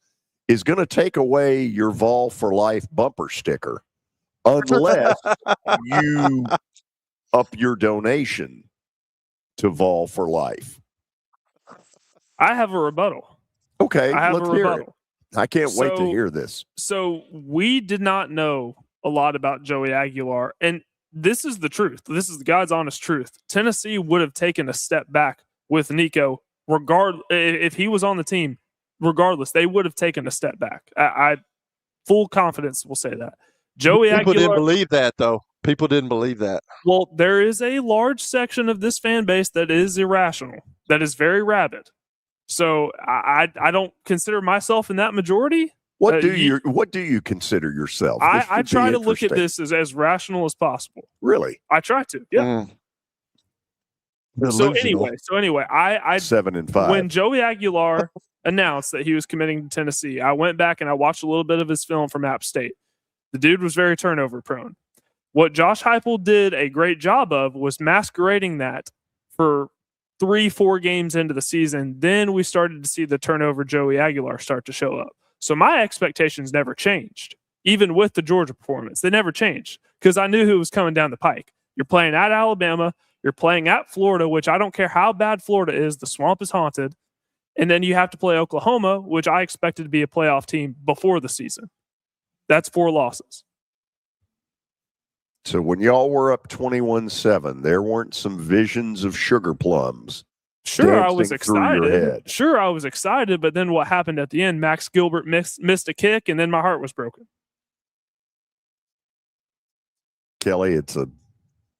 is going to take away your Vol for Life bumper sticker unless you up your donation to Vol for Life. I have a rebuttal. Okay, I have let's a rebuttal. hear it. I can't wait to hear this. So we did not know a lot about Joey Aguilar, and this is the truth. This is God's honest truth. Tennessee would have taken a step back with Nico, if he was on the team. Regardless, they would have taken a step back. I full confidence will say that. Joey Aguilar. People didn't believe that, though. People didn't believe that. Well, there is a large section of this fan base that is irrational, that is very rabid. So I don't consider myself in that majority. What do you consider yourself? I try to look at this as rational as possible. Really? I try to. Yeah. So anyway, I 7-5. When Joey Aguilar announced that he was committing to Tennessee, I went back and I watched a little bit of his film from App State. The dude was very turnover prone. What Josh Heupel did a great job of was masquerading that for 3-4 games into the season. Then we started to see the turnover Joey Aguilar start to show up. So my expectations never changed, even with the Georgia performance. They never changed because I knew who was coming down the pike. You're playing at Alabama. You're playing at Florida, which I don't care how bad Florida is. The swamp is haunted. And then you have to play Oklahoma, which I expected to be a playoff team before the season. That's 4 losses. So when y'all were up 21-7, there weren't some visions of sugar plums. Sure, I was excited. Sure, I was excited. But then what happened at the end? Max Gilbert missed a kick, and then my heart was broken. Kelly, it's a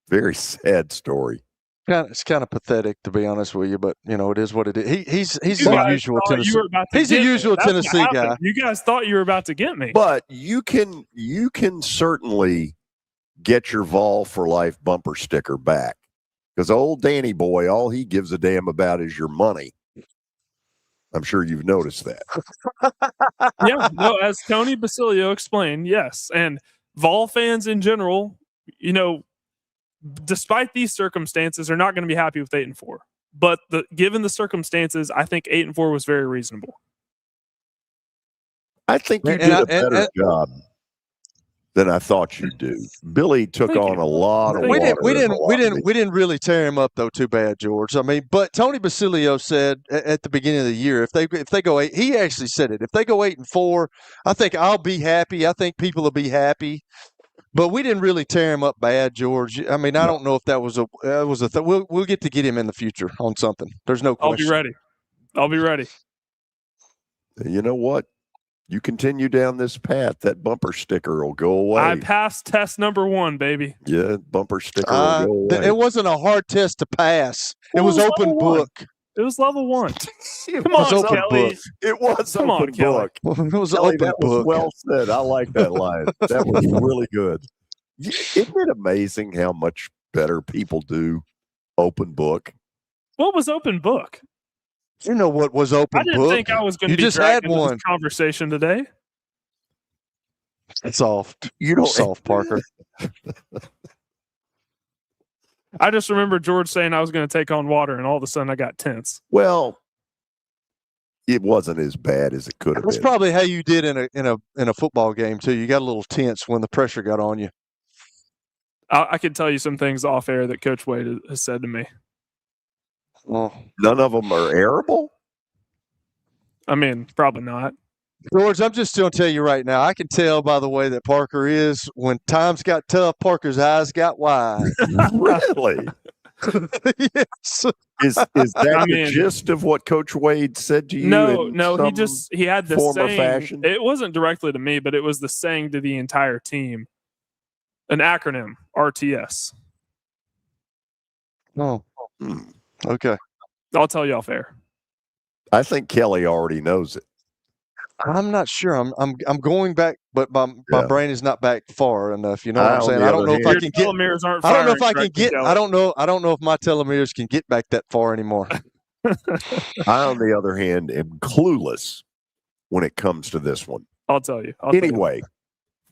very sad story. It's kind of pathetic, to be honest with you, but it is what it is. He's a usual Tennessee. He's a usual Tennessee guy. You guys thought you were about to get me, but you can certainly get your Vol for Life bumper sticker back because old Danny boy, all he gives a damn about is your money. I'm sure you've noticed that. Yeah, no, as Tony Basilio explained, yes, and Vol fans in general, despite these circumstances, are not going to be happy with 8-4. But given the circumstances, I think 8-4 was very reasonable. I think you did a better job than I thought you'd do. Billy took on a lot of water. We didn't really tear him up though too bad, George. I mean, but Tony Basilio said at the beginning of the year, if they go 8, he actually said it. If they go 8-4, I think I'll be happy. I think people will be happy. But we didn't really tear him up bad, George. I mean, I don't know if that was a we'll get to get him in the future on something. There's no question. I'll be ready. You know what? You continue down this path, that bumper sticker will go away. I passed test number 1, baby. Yeah, bumper sticker will go away. It wasn't a hard test to pass. It was open book. It was level 1. Come on, Kelly. It was open book. It was Kelly, open that book. was well said. I like that line. That was really good. Isn't it amazing how much better people do open book? What was open book? You know what was open book? I didn't think I was going to be just dragged had into one this conversation today. It's soft. You don't soft, Parker. I just remember George saying I was going to take on water, and all of a sudden I got tense. Well, it wasn't as bad as it could have been. That's probably how you did in a football game too. You got a little tense when the pressure got on you. I can tell you some things off air that Coach Wade has said to me. Well, none of them are airable? I mean, probably not. George, I'm just going to tell you right now, I can tell by the way that Parker is, when times got tough, Parker's eyes got wide. Really? Yes. Is that the gist of what Coach Wade said to you? No, he had the form or saying. fashion? It wasn't directly to me, but it was the saying to the entire team. An acronym, RTS. Oh. Okay. I'll tell you off air. I think Kelly already knows it. I'm not sure. I'm going back, but my brain is not back far enough. You know what I'm saying? I don't know if I can get. I don't know if I can get. I don't know if my telomeres can get back that far anymore. I, on the other hand, am clueless when it comes to this one. I'll tell you. Anyway,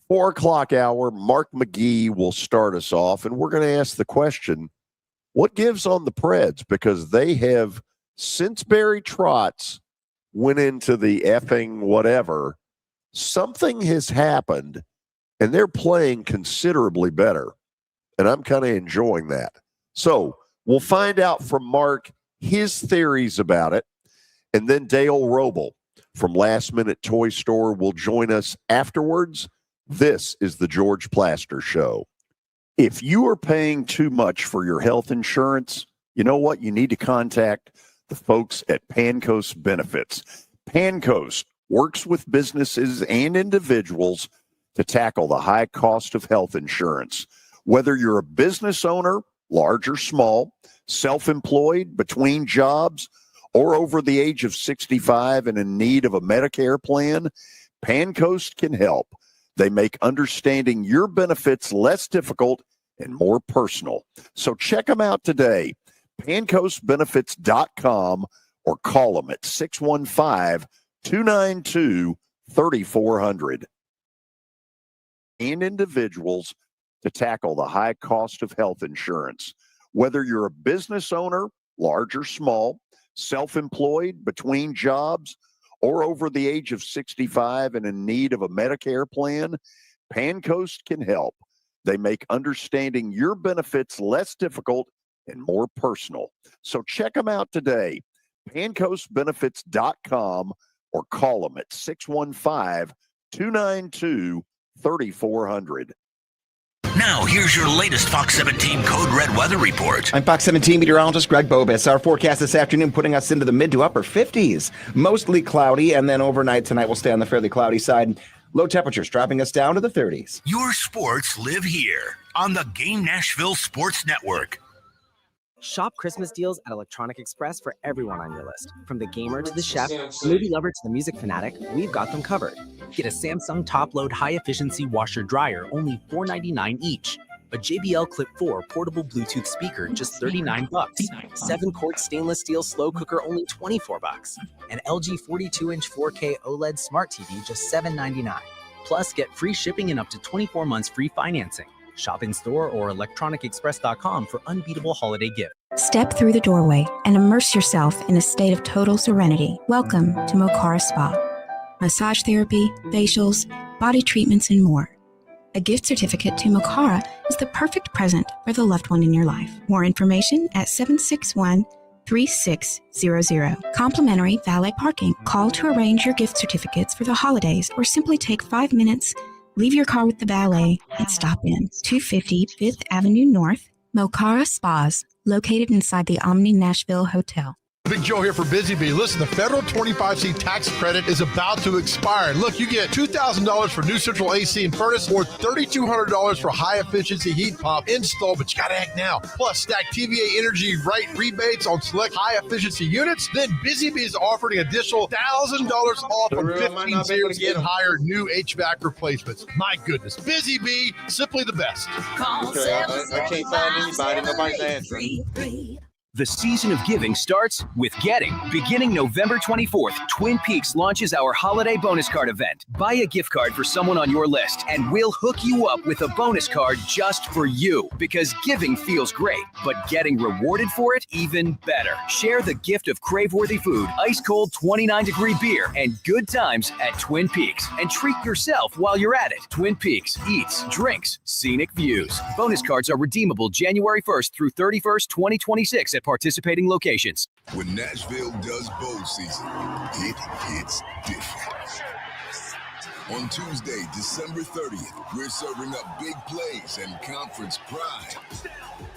4 o'clock hour. Mark McGee will start us off, and we're going to ask the question: what gives on the Preds? Because they have, since Barry Trotz went into the effing whatever, something has happened, and they're playing considerably better. And I'm kind of enjoying that. So we'll find out from Mark his theories about it. And then Dale Roble from Last Minute Toy Store will join us afterwards. This is the George Plaster Show. If you are paying too much for your health insurance, you know what? You need to contact the folks at Pancoast Benefits. Pancoast works with businesses and individuals to tackle the high cost of health insurance. Whether you're a business owner, large or small, self-employed, between jobs, or over the age of 65 and in need of a Medicare plan, Pancoast can help. They make understanding your benefits less difficult and more personal. So check them out today. PancoastBenefits.com or call them at 615-292-3400. And individuals to tackle the high cost of health insurance. Whether you're a business owner, large or small, self-employed, between jobs, or over the age of 65 and in need of a Medicare plan, Pancoast can help. They make understanding your benefits less difficult and more personal. So check them out today. PancoastBenefits.com or call them at 615-292-3400. Now, here's your latest Fox 17 Code Red weather report. I'm Fox 17 meteorologist Greg Bobis. Our forecast this afternoon putting us into the mid to upper 50s. Mostly cloudy, and then overnight tonight we'll stay on the fairly cloudy side. Low temperatures dropping us down to the 30s. Your sports live here on the Game Nashville Sports Network. Shop Christmas deals at Electronic Express for everyone on your list. From the gamer to the chef, the movie lover to the music fanatic, we've got them covered. Get a Samsung top-load high-efficiency washer-dryer, only $4.99 each. A JBL Clip 4 portable Bluetooth speaker, just $39. 7-quart stainless steel slow cooker, only $24. An LG 42-inch 4K OLED smart TV, just $7.99. Plus, get free shipping and up to 24 months free financing. Shop in store or electronicexpress.com for unbeatable holiday gifts. Step through the doorway and immerse yourself in a state of total serenity. Welcome to Mocara Spa. Massage therapy, facials, body treatments, and more. A gift certificate to Mocara is the perfect present for the loved one in your life. More information at 761-3600. Complimentary valet parking. Call to arrange your gift certificates for the holidays or simply take 5 minutes Leave your car with the valet and stop in 250 5th Avenue North, Mocara Spas, located inside the Omni Nashville Hotel. Big Joe here for Busy Bee. Listen, the federal 25C tax credit is about to expire. And look, you get $2,000 for new central AC and furnace or $3,200 for high-efficiency heat pump install, but you got to act now. Plus, stack TVA Energy rebates on select high-efficiency units. Then Busy Bee is offering an additional $1,000 off on 15 series and higher new HVAC replacements. My goodness, Busy Bee, simply the best. Okay, I can't find anybody. Nobody's answering. The season of giving starts with getting. Beginning November 24th, Twin Peaks launches our holiday bonus card event. Buy a gift card for someone on your list, and we'll hook you up with a bonus card just for you. Because giving feels great, but getting rewarded for it even better. Share the gift of crave-worthy food, ice-cold 29-degree beer, and good times at Twin Peaks. And treat yourself while you're at it. Twin Peaks eats, drinks, scenic views. Bonus cards are redeemable January 1st through 31st, 2026 at participating locations. When Nashville does bowl season, it hits different. On Tuesday, December 30th, we're serving up big plays and conference pride.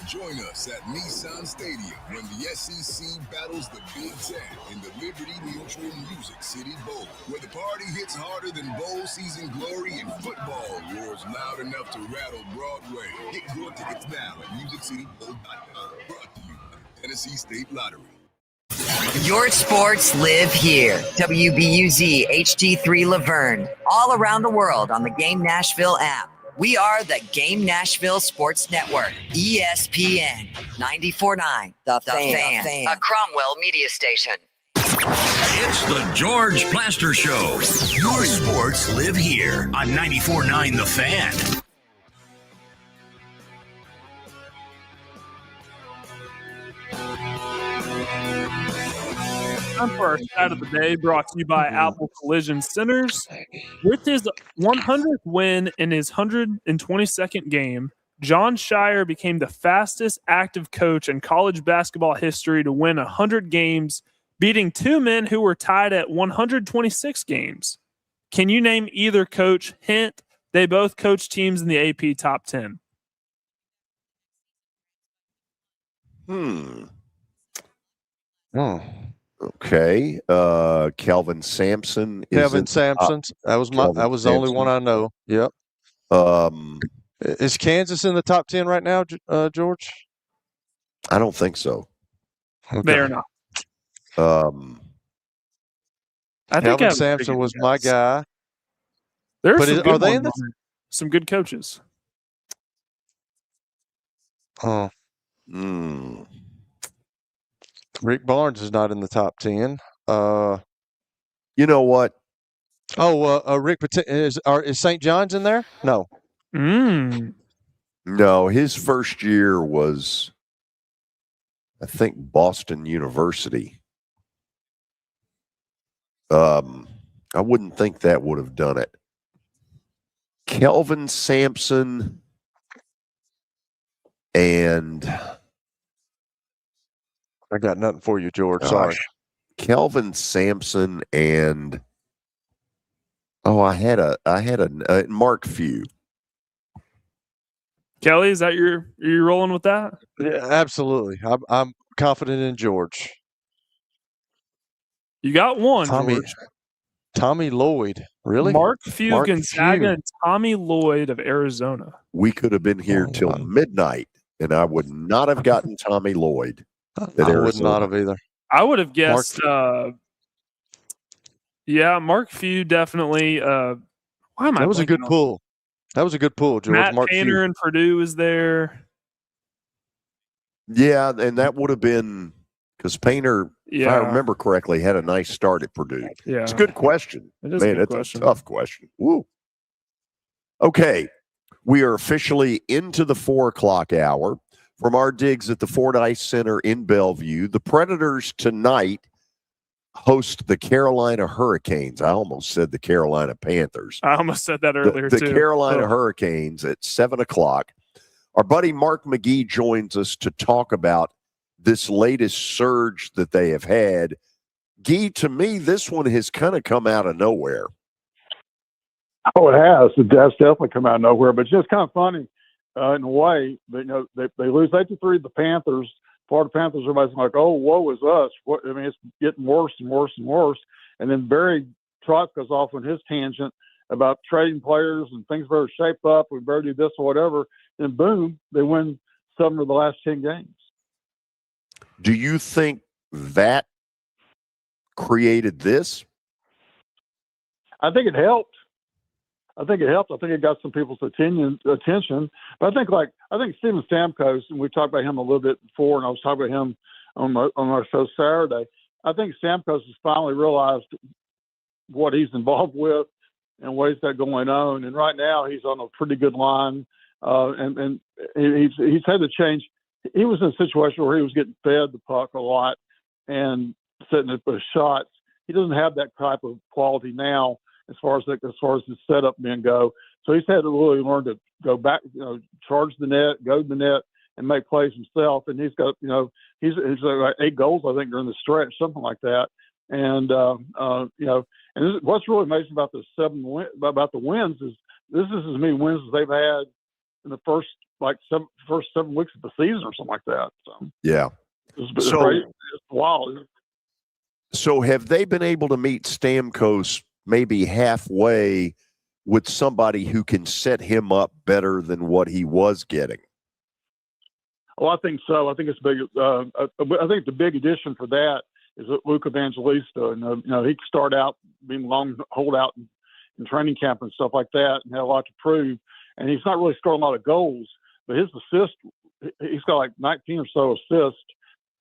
Join us at Nissan Stadium when the SEC battles the Big Ten in the Liberty Mutual Music City Bowl, where the party hits harder than bowl season glory and football roars loud enough to rattle Broadway. Get your tickets now at musiccitybowl.com. Brought to you by the Tennessee State Lottery. Your sports live here. WBUZ HD3 Laverne. All around the world on the Game Nashville app. We are the Game Nashville Sports Network. ESPN 94.9. The Fan. A Cromwell media station. It's the George Plaster Show. Your sports live here on 94.9 The Fan. Time for our stat of the day, brought to you by Apple Collision Centers. With his 100th win in his 122nd game, John Shire became the fastest active coach in college basketball history to win 100 games, beating two men who were tied at 126 games. Can you name either coach? Hint, they both coached teams in the AP Top 10. Okay. Kelvin Sampson. Kevin Sampson. That was the only one I know. Yep. Is Kansas in the top 10 right now, George? I don't think so. Okay. They are not. I think Kelvin Sampson was my guy. Are they in some good coaches? Oh. Rick Barnes is not in the top 10. You know what? Rick is St. John's in there? No. No, his first year was, I think, Boston University. I wouldn't think that would have done it. Kelvin Sampson and I got nothing for you, George. Sorry. Kelvin Sampson and I had a Mark Few. Kelly, is that are you rolling with that? Yeah, absolutely. I'm confident in George. You got one. Tommy Lloyd. Really? Mark Few, Gonzaga, and Tommy Lloyd of Arizona. We could have been here till midnight, and I would not have gotten Tommy Lloyd. I would not have either. I would have guessed. Mark Few definitely. That was a good pull. That was a good pull, George. Matt Mark Painter Few. and Purdue is there. Yeah, and that would have been because Painter, if I remember correctly, had a nice start at Purdue. Yeah, it's a good question. It is a tough question. Woo. Okay, we are officially into the 4:00 hour. From our digs at the Fordyce Center in Bellevue, the Predators tonight host the Carolina Hurricanes. I almost said the Carolina Panthers. I almost said that earlier, too. The Carolina Hurricanes at 7 o'clock. Our buddy Mark McGee joins us to talk about this latest surge that they have had. Gee, to me, this one has kind of come out of nowhere. Oh, it has. That's definitely come out of nowhere. But it's just kind of funny in a way. But, they lose 8-3 to the Panthers. Florida Panthers, everybody's like, oh, woe is us. It's getting worse and worse and worse. And then Barry Trotz goes off on his tangent about trading players and things better shape up. We better do this or whatever. And boom, they win 7 of the last 10 games. Do you think that created this? I think it helped. I think it got some people's attention. But I think Steven Stamkos, and we talked about him a little bit before, and I was talking about him on our show Saturday. I think Stamkos has finally realized what he's involved with and what he's got going on. And right now he's on a pretty good line. And he's had to change. He was in a situation where he was getting fed the puck a lot and setting up the shots. He doesn't have that type of quality now as far as his setup men go. So he's had to really learn to go back, charge the net, go to the net, and make plays himself. And he's got, he's like 8 goals, I think, during the stretch, something like that. And what's really amazing about the wins is this is as many wins as they've had in the first 7 weeks of the season or something like that. So yeah, it's wild. So have they been able to meet Stamkos maybe halfway with somebody who can set him up better than what he was getting? Oh, I think so. I think it's big. I think the big addition for that is Luke Evangelista. And, he could start out being long holdout in training camp and stuff like that and had a lot to prove. And he's not really scoring a lot of goals, but his assist, he's got like 19 or so assists.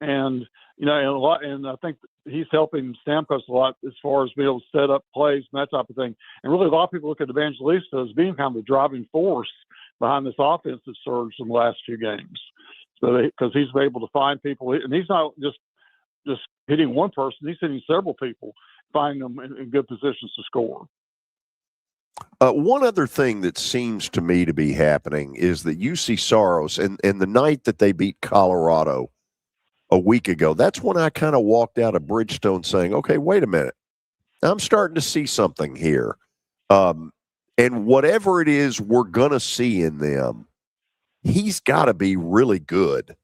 And, and I think he's helping Stamkos a lot as far as being able to set up plays and that type of thing. And really, a lot of people look at Evangelista as being kind of the driving force behind this offense that surged in the last few games. So because he's been able to find people, and he's not just hitting one person; he's hitting several people, finding them in good positions to score. One other thing that seems to me to be happening is that UC Saros, and the night that they beat Colorado a week ago, that's when I kind of walked out of Bridgestone saying, okay, wait a minute. I'm starting to see something here. And whatever it is we're going to see in them, he's got to be really good.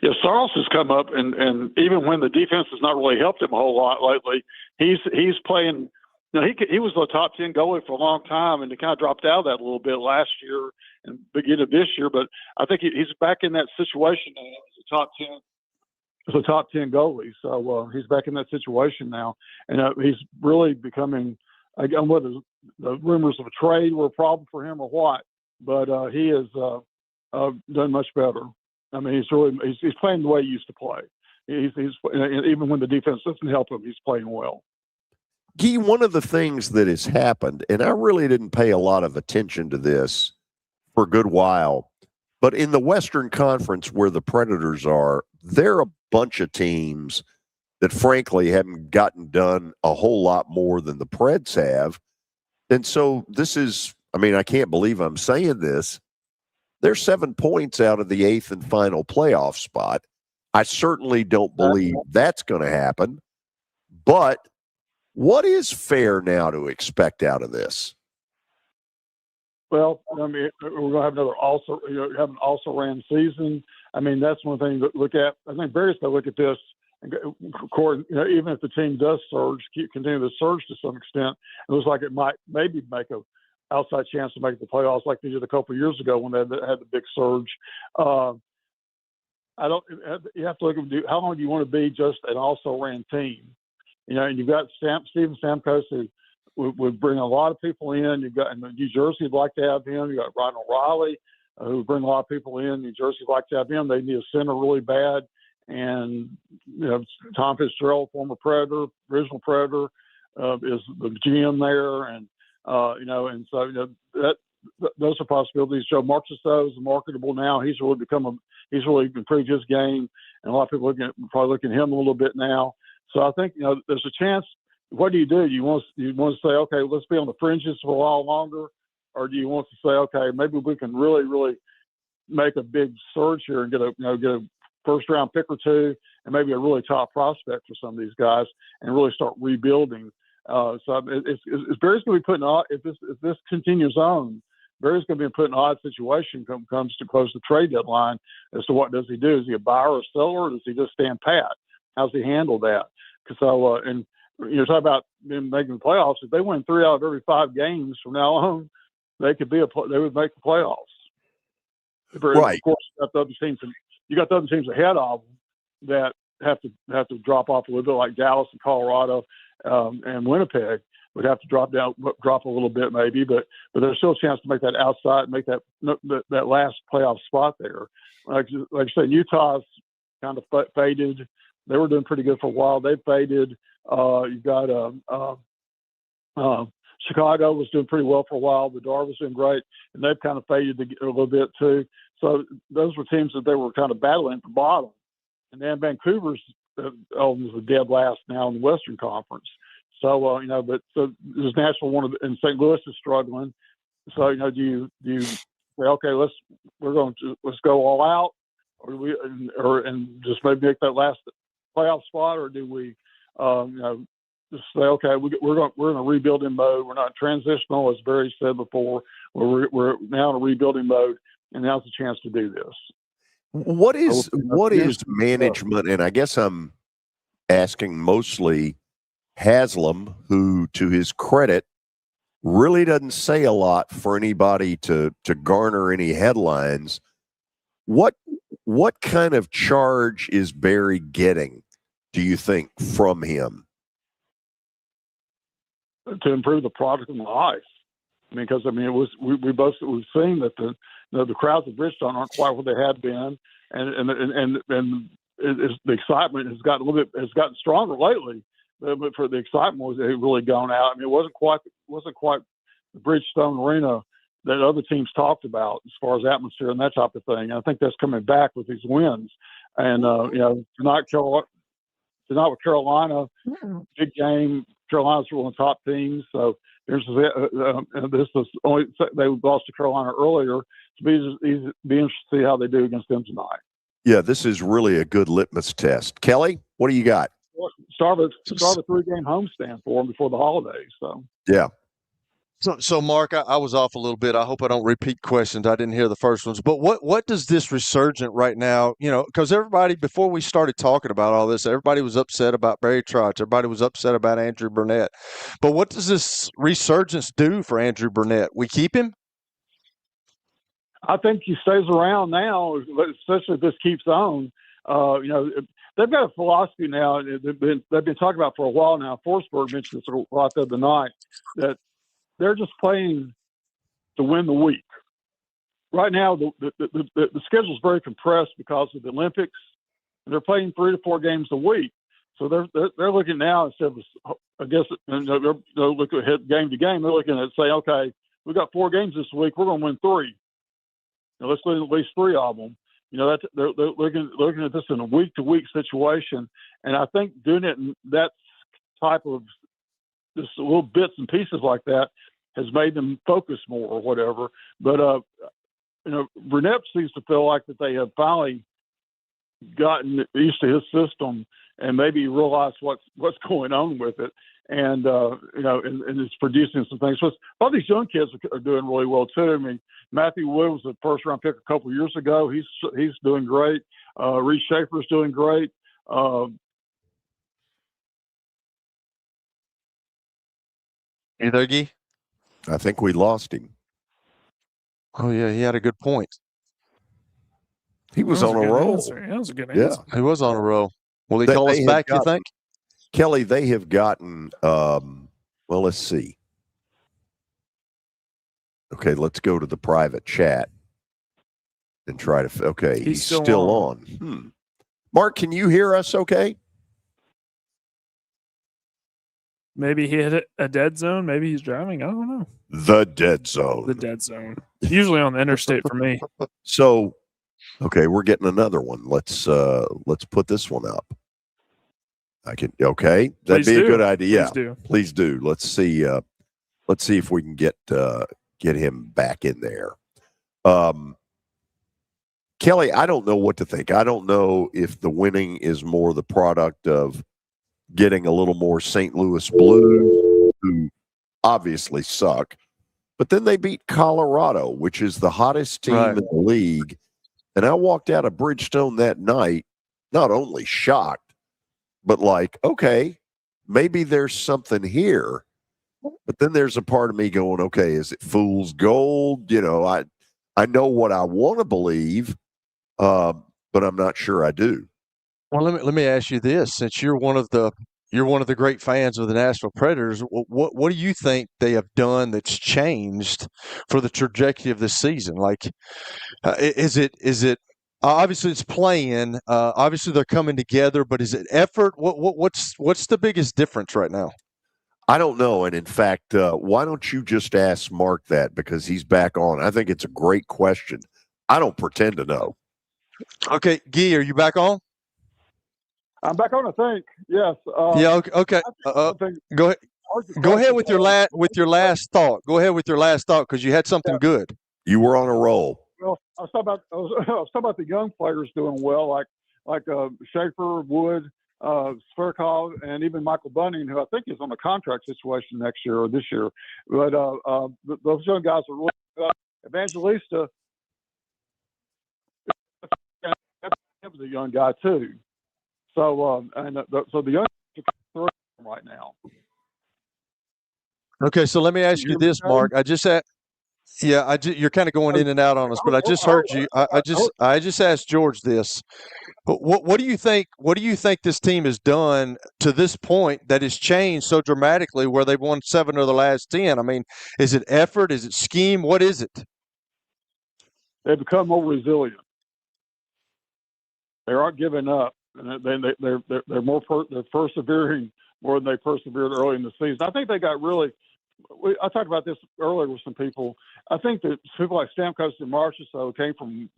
Yeah, Saros has come up, and even when the defense has not really helped him a whole lot lately, he's playing. He was the top 10 goalie for a long time, and he kind of dropped out of that a little bit last year and beginning of this year. But I think he's back in that situation now as a top 10 goalie. So he's back in that situation now, and he's really becoming. Again, whether the rumors of a trade were a problem for him or what, but he has done much better. I mean, he's playing the way he used to play. He's even when the defense doesn't help him, he's playing well. Guy, one of the things that has happened, and I really didn't pay a lot of attention to this for a good while, but in the Western Conference where the Predators are, there are a bunch of teams that frankly haven't gotten done a whole lot more than the Preds have. And so this is, I can't believe I'm saying this. They're 7 points out of the 8th and final playoff spot. I certainly don't believe that's going to happen, but what is fair now to expect out of this? Well, we're going to have another have an also ran season. That's one thing to look at. I think Barry's going to look at this, and even if the team does continue to surge to some extent, it looks like it might maybe make a outside chance to make the playoffs like they did a couple of years ago when they had the big surge. You have to look at how long do you want to be just an also ran team? And you've got Steven Stamkos who would bring a lot of people in. You've got in New Jersey would like to have him. You've got Ryan O'Reilly who would bring a lot of people in. New Jersey would like to have him. They need a center really bad. And Tom Fitzgerald, former Predator, original Predator, is the GM there. And those are possibilities. Joe Marchessault is marketable now. He's really improved his game, and a lot of people probably looking at him a little bit now. So I think there's a chance. What do? You want to say, okay, let's be on the fringes for a while longer, or do you want to say, okay, maybe we can really, really make a big surge here and get a first round pick or two, and maybe a really top prospect for some of these guys, and really start rebuilding So it's Barry's going to be putting on, if this continues on, Barry's going to be put in an odd situation comes to close the trade deadline as to what does he do? Is he a buyer or a seller, or does he just stand pat? How's he handle that? So, and you're talking about them making the playoffs. If they win 3 out of every 5 games from now on, they could they would make the playoffs. Right. Of course, you got the other teams ahead of them that have to drop off a little bit, like Dallas and Colorado and Winnipeg would have to drop a little bit maybe, but there's still a chance to make that outside, make that last playoff spot there. Like I said, Utah's kind of faded. They were doing pretty good for a while. They faded. You've got Chicago was doing pretty well for a while. Bedard was doing great, and they've kind of faded a little bit too. So those were teams that they were kind of battling at the bottom. And then Vancouver's was a dead last now in the Western Conference. So so there's Nashville and St. Louis is struggling. So do you say, okay, let's go all out, and just maybe make that last playoff spot, or do we just say, okay, we're in a rebuilding mode. We're not transitional, as Barry said before. We're now in a rebuilding mode, and now's the chance to do this. What is management? And I guess I'm asking mostly Haslam, who, to his credit, really doesn't say a lot for anybody to garner any headlines. What kind of charge is Barry getting, do you think, from him? To improve the product on the ice. We've seen that the crowds at Bridgestone aren't quite what they had been, and the excitement has gotten stronger lately. But for the excitement had really gone out. I mean, it wasn't quite the Bridgestone Arena that other teams talked about as far as atmosphere and that type of thing. And I think that's coming back with these wins. And tonight with Carolina, big game. Carolina's one of the top teams, so this is only they lost to Carolina earlier. To be interested to see how they do against them tonight. Yeah, this is really a good litmus test. Kelly, what do you got? Start a 3-game homestand for them before the holidays. So yeah. So Mark, I was off a little bit. I hope I don't repeat questions. I didn't hear the first ones. But what does this resurgent right now, because everybody, before we started talking about all this, everybody was upset about Barry Trotz. Everybody was upset about Andrew Burnett. But what does this resurgence do for Andrew Burnett? We keep him? I think he stays around now, especially if this keeps on. They've got a philosophy now. They've been talking about for a while now. Forsberg mentioned this a lot the other night, that they're just playing to win the week. Right now, the schedule is very compressed because of the Olympics, and they're playing 3 to 4 games a week. So they're looking now, instead of, I guess, they're looking ahead game to game. They're looking at say, okay, we've got 4 games this week. We're going to win 3. Let's win at least 3 of them. They're looking at this in a week-to-week situation, and I think doing it in that type of just little bits and pieces like that has made them focus more or whatever. But Burnett seems to feel like that they have finally gotten used to his system and maybe realize what's going on with it, and and it's producing some things. So all these young kids are doing really well too. I mean, Matthew Wood was a first-round pick a couple of years ago. He's doing great. Reese Schaefer's doing great. You there, Guy? I think we lost him. Oh, yeah, he had a good point. He was on a roll. That was a good answer. He was on a roll. Will he call us back, you think? Kelly, they have gotten, well, let's see. Okay, let's go to the private chat and try to, okay, he's still on. Mark, can you hear us okay? Maybe he hit a dead zone. Maybe he's driving. I don't know. The dead zone. The dead zone. Usually on the interstate for me. So, okay, we're getting another one. Let's put this one up. Okay. That'd be a good idea. Please do. Let's see if we can get him back in there. Kelly, I don't know what to think. I don't know if the winning is more the product of getting a little more St. Louis Blues who obviously suck. But then they beat Colorado, which is the hottest team in the league. And I walked out of Bridgestone that night, not only shocked, but like, okay, maybe there's something here. But then there's a part of me going, okay, is it fool's gold? You know, I know what I want to believe, but I'm not sure I do. Well, let me ask you this: since you're one of the great fans of the Nashville Predators, what do you think they have done that's changed for the trajectory of this season? Like, is it obviously it's playing? Obviously they're coming together, but is it effort? What's the biggest difference right now? I don't know. And in fact, why don't you just ask Mark that, because he's back on? I think it's a great question. I don't pretend to know. Okay, Guy, are you back on? I'm back on, I think. Yes. Yeah. Okay. Go ahead. Go ahead with your last thought. Go ahead with your last thought, because you had something good. You were on a roll. Well, I was talking about the young players doing well, like Schaefer, Wood, Sverkov, and even Michael Bunning, who I think is on a contract situation next year or this year. But those young guys are really good. Evangelista, was a young guy too. So so the young guys are right now. Okay, so let me ask you this, Mark. You're kind of going in and out on us, but I just heard you. I just asked George this. What do you think? What do you think this team has done to this point that has changed so dramatically, where they've won 7 of the last 10? I mean, is it effort? Is it scheme? What is it? They've become more resilient. They aren't giving up, and they're more they're persevering more than they persevered early in the season. I think they got really. I talked about this earlier with some people. I think that people like Stamkos and Marchessault came from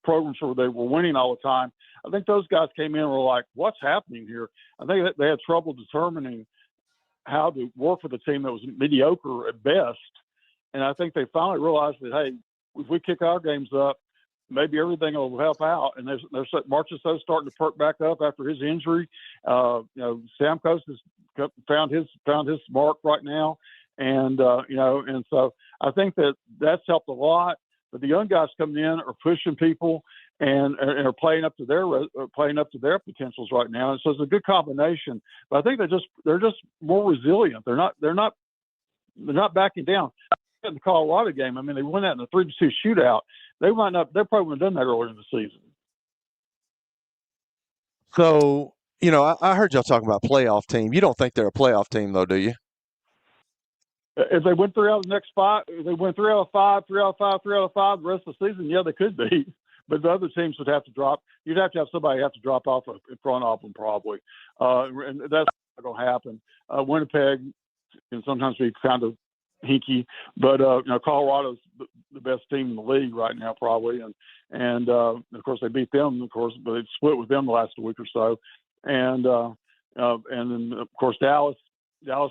programs where they were winning all the time. I think those guys came in and were like, what's happening here? I think that they had trouble determining how to work with a team that was mediocre at best. And I think they finally realized that, hey, if we kick our games up, maybe everything will help out. And there's Marchessault starting to perk back up after his injury. Stamkos has found his mark right now. And and so I think that's helped a lot. But the young guys coming in are pushing people and are playing up to their potentials right now. And so it's a good combination. But I think they're just more resilient. They're not backing down. In the Colorado game, I mean, they won that in a 3-2 shootout. They probably would have done that earlier in the season. So I heard y'all talking about playoff team. You don't think they're a playoff team, though, do you? If they win 3 out of the next 5, if they win 3 out of 5, 3 out of 5, 3 out of 5 the rest of the season, yeah, they could be. But the other teams would have to drop. You'd have to have somebody have to drop off in front of them probably, and that's not going to happen. Winnipeg can sometimes be kind of hinky, but Colorado's the best team in the league right now probably, and of course they beat them, of course, but they split with them the last week or so, and then of course Dallas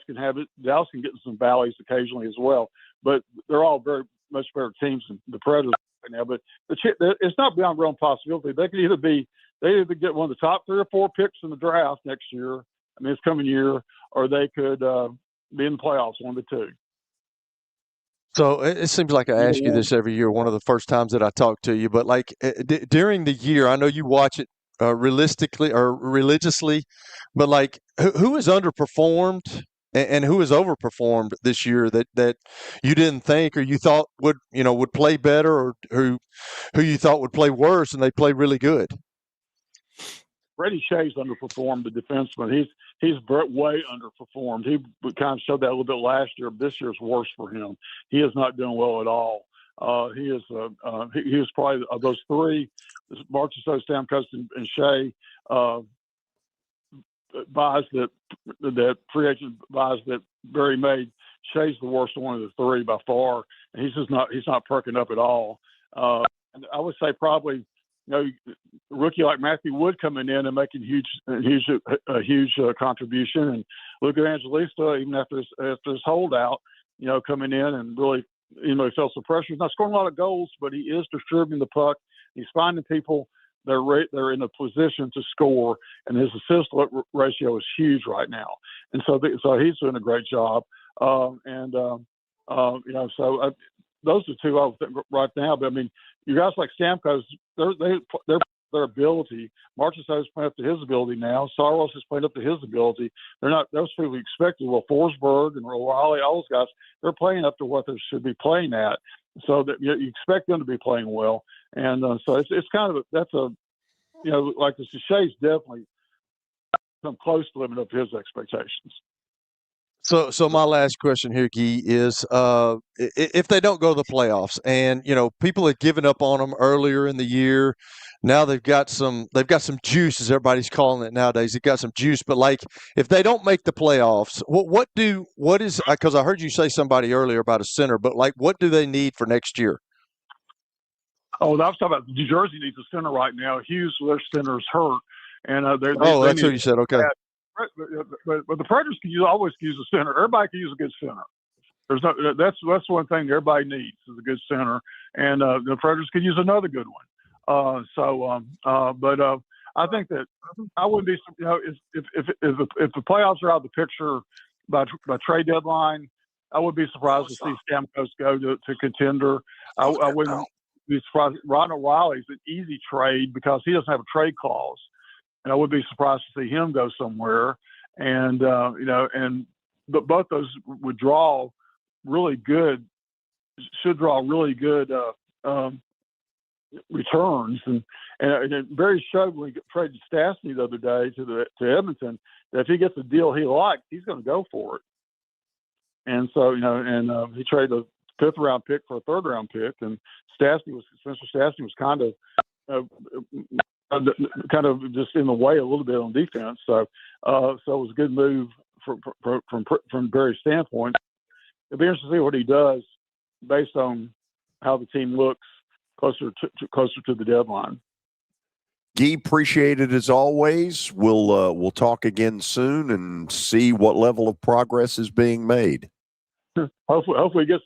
can have it. Dallas can get in some valleys occasionally as well, but they're all very much better teams than the Predators right now. But it's not beyond realm possibility. They could either get one of the top 3 or 4 picks in the draft next year, I mean this coming year, or they could be in the playoffs, 1 of the 2. So it seems like I ask you this every year, one of the first times that I talk to you, but like during the year, I know you watch it realistically or religiously, but like who has underperformed and who has overperformed this year that you didn't think or you thought would play better, or who you thought would play worse and they played really good? Brady Shea's underperformed, the defenseman. He's way underperformed. He kind of showed that a little bit last year, but this year's worse for him. He is not doing well at all. He is probably of those 3, Marchessault, Stamkos, and Shea, buys that free agent buys that Barry made. Shea's the worst one of the 3 by far, and he's not perking up at all. And I would say probably a rookie like Matthew Wood coming in and making a huge contribution, and Luke Evangelista, even after his holdout, coming in and really, he felt some pressure. He's not scoring a lot of goals, but he is distributing the puck. He's finding people that are in a position to score, and his assist ratio is huge right now. And so he's doing a great job. Those are two I would think right now. But I mean, you guys like Stamkos, their ability. Marchessault is playing up to his ability now. Saros is playing up to his ability. They're not those people we expected. Well, Forsberg and Roble, all those guys, they're playing up to what they should be playing at. So that you expect them to be playing well. And so it's kind of like the Shay's definitely come close to living up to his expectations. So my last question here, Guy, is if they don't go to the playoffs, and people had given up on them earlier in the year, now they've got some juice, as everybody's calling it nowadays. They've got some juice, but like if they don't make the playoffs, what is because I heard you say somebody earlier about a center, but like what do they need for next year? Oh, I was talking about New Jersey needs a center right now. Hughes, their center is hurt, and they that's what you said. Okay. But the Predators always use a center. Everybody can use a good center. That's one thing everybody needs is a good center, and the Predators could use another good one. But I think that I wouldn't be, if the playoffs are out of the picture by trade deadline, I would be surprised to see Stamkos go to contender. I wouldn't be surprised. Ron O'Reilly's an easy trade because he doesn't have a trade clause. And I would be surprised to see him go somewhere. And, but both those would draw really good returns. And it very showed when we traded Stastny the other day to Edmonton that if he gets a deal he likes, he's going to go for it. And so, he traded a 5th round pick for a 3rd round pick. And Spencer Stastny was kind of just in the way a little bit on defense. So it was a good move from Barry's standpoint. It'll be interesting to see what he does based on how the team looks closer to the deadline. Guy, appreciate it as always. We'll talk again soon and see what level of progress is being made. Hopefully he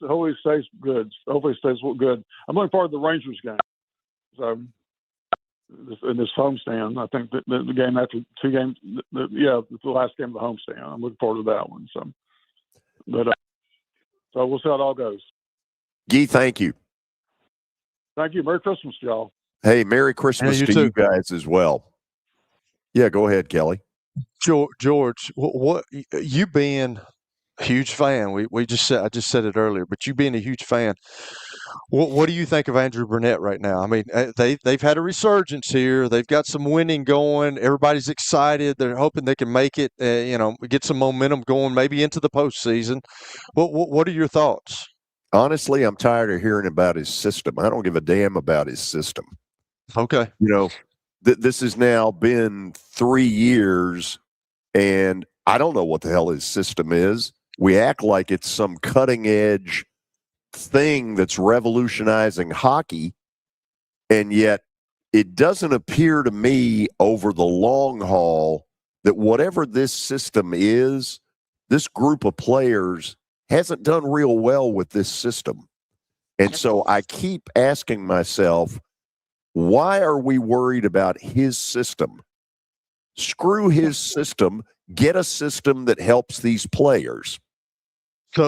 stays good. Hopefully he stays good. I'm looking forward to the Rangers game. So in this homestand, I think that the game after 2 games, the last game of the homestand. I'm looking forward to that one. So we'll see how it all goes. Guy, thank you. Thank you. Merry Christmas, y'all. Hey, Merry Christmas to you guys as well. Yeah, go ahead, Kelly. George, what you being a huge fan? I just said it earlier, but you being a huge fan, what do you think of Andrew Burnett right now? I mean, they've had a resurgence here. They've got some winning going. Everybody's excited. They're hoping they can make it. Get some momentum going, maybe into the postseason. What are your thoughts? Honestly, I'm tired of hearing about his system. I don't give a damn about his system. Okay. This has now been 3 years, and I don't know what the hell his system is. We act like it's some cutting edge thing that's revolutionizing hockey, and yet it doesn't appear to me over the long haul that whatever this system is, this group of players hasn't done real well with this system. And so I keep asking myself, why are we worried about his system? Screw his system. Get a system that helps these players.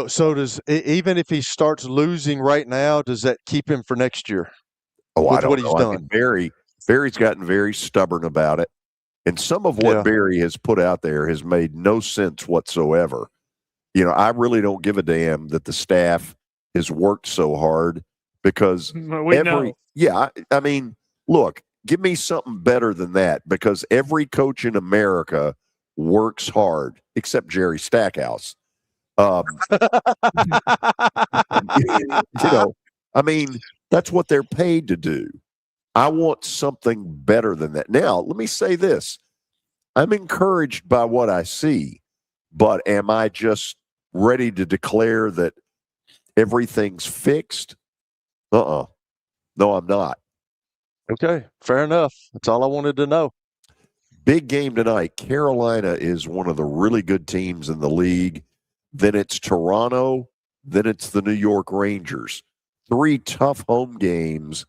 So does, even if he starts losing right now, does that keep him for next year? Oh, I don't what know. He's done? Barry's gotten very stubborn about it. And some of what Barry has put out there has made no sense whatsoever. I really don't give a damn that the staff has worked so hard because I mean, look, give me something better than that, because every coach in America works hard except Jerry Stackhouse. I mean, that's what they're paid to do. I want something better than that. Now, let me say this. I'm encouraged by what I see, but am I just ready to declare that everything's fixed? No, I'm not. Okay, fair enough. That's all I wanted to know. Big game tonight. Carolina is one of the really good teams in the league. Then it's Toronto. Then it's the New York Rangers. 3 tough home games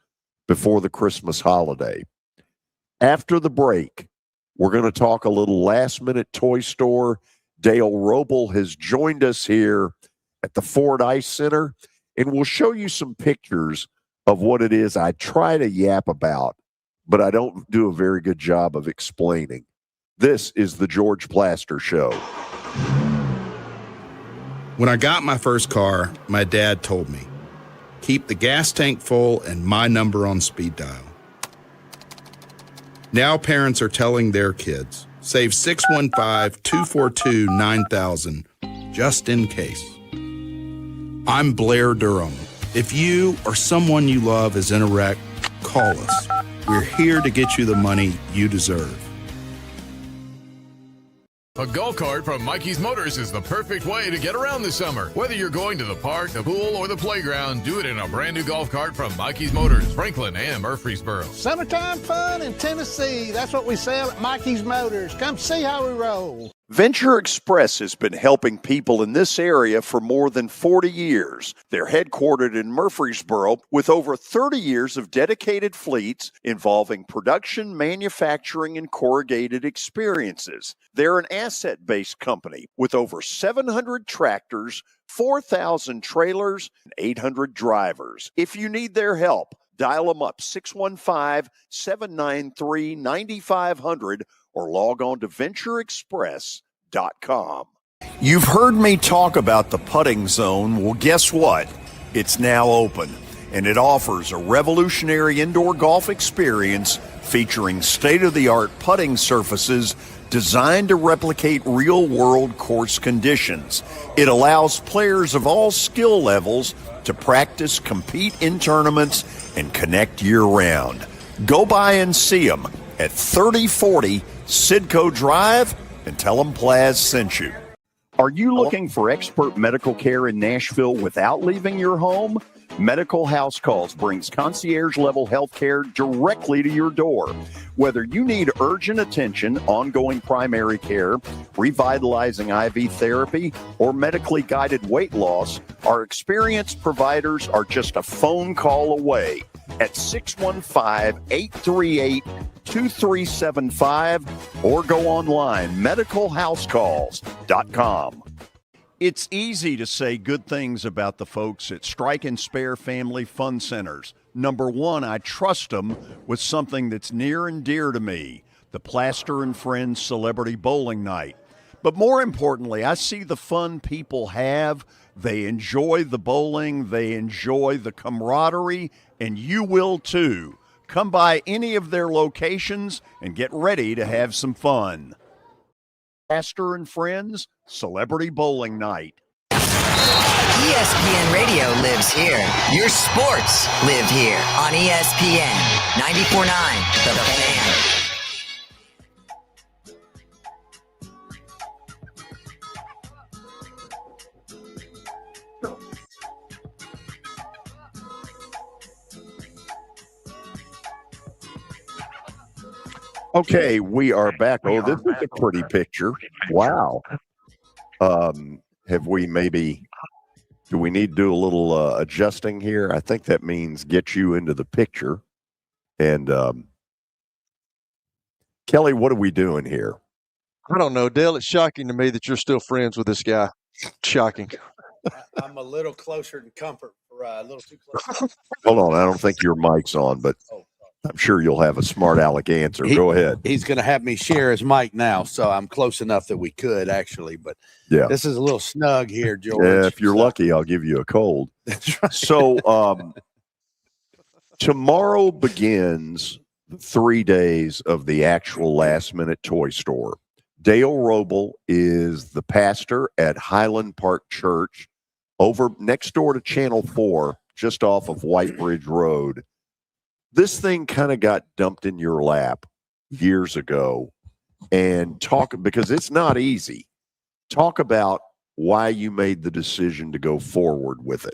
before the Christmas holiday. After the break, we're going to talk a little last-minute toy store Dale Roble has joined us here at the Ford Ice Center, and we'll show you some pictures of what it is I try to yap about, but I don't do a very good job of explaining. This is the George Plaster Show. When I got my first car, my dad told me, keep the gas tank full and my number on speed dial. Now parents are telling their kids, save 615-242-9000 just in case. I'm Blair Durham. If you or someone you love is in a wreck, call us. We're here to get you the money you deserve. A golf cart from Mikey's Motors is the perfect way to get around this summer. Whether you're going to the park, the pool, or the playground, do it in a brand new golf cart from Mikey's Motors, Franklin and Murfreesboro. Summertime fun in Tennessee. That's what we sell at Mikey's Motors. Come see how we roll. Venture Express has been helping people in this area for more than 40 years. They're headquartered in Murfreesboro with over 30 years of dedicated fleets involving production, manufacturing, and corrugated experiences. They're an asset-based company with over 700 tractors, 4,000 trailers, and 800 drivers. If you need their help, dial them up 615-793-9500 or log on to ventureexpress.com. You've heard me talk about the putting zone. Well, guess what? It's now open, and it offers a revolutionary indoor golf experience featuring state-of-the-art putting surfaces designed to replicate real-world course conditions. It allows players of all skill levels to practice, compete in tournaments, and connect year-round. Go by and see them at 3040 Sidco Drive and tell them Plaz sent you. Are you looking for expert medical care in Nashville without leaving your home? Medical House Calls brings concierge-level health care directly to your door. Whether you need urgent attention, ongoing primary care, revitalizing IV therapy, or medically guided weight loss, our experienced providers are just a phone call away at 615-838-2375 or go online, medicalhousecalls.com. It's easy to say good things about the folks at Strike and Spare Family Fun Centers. Number one, I trust them with something that's near and dear to me, the Plaster and Friends Celebrity Bowling Night. But more importantly, I see the fun people have. They enjoy the bowling, they enjoy the camaraderie, and you will too. Come by any of their locations and get ready to have some fun. Plaster and Friends Celebrity Bowling Night. ESPN Radio lives here. Your sports live here on ESPN 94.9 The Fan. Okay, we are back. Oh, this is a pretty picture. Wow. Have we do we need to do a little adjusting here? I think that means get you into the picture. And Kelly, what are we doing here? I don't know, Dale. It's shocking to me that you're still friends with this guy. Shocking. I'm a little closer to comfort, a little too close. Hold on. I don't think your mic's on, but I'm sure you'll have a smart aleck answer. Go ahead. He's going to have me share his mic now, so I'm close enough that we could actually. But yeah, this is a little snug here, George. Yeah, if you're lucky, I'll give you a cold. That's right. So tomorrow begins 3 days of the actual last-minute toy store. Dale Roble is the pastor at Highland Park Church over next door to Channel 4, just off of White Bridge Road. This thing kind of got dumped in your lap years ago, and because it's not easy. Talk about why you made the decision to go forward with it.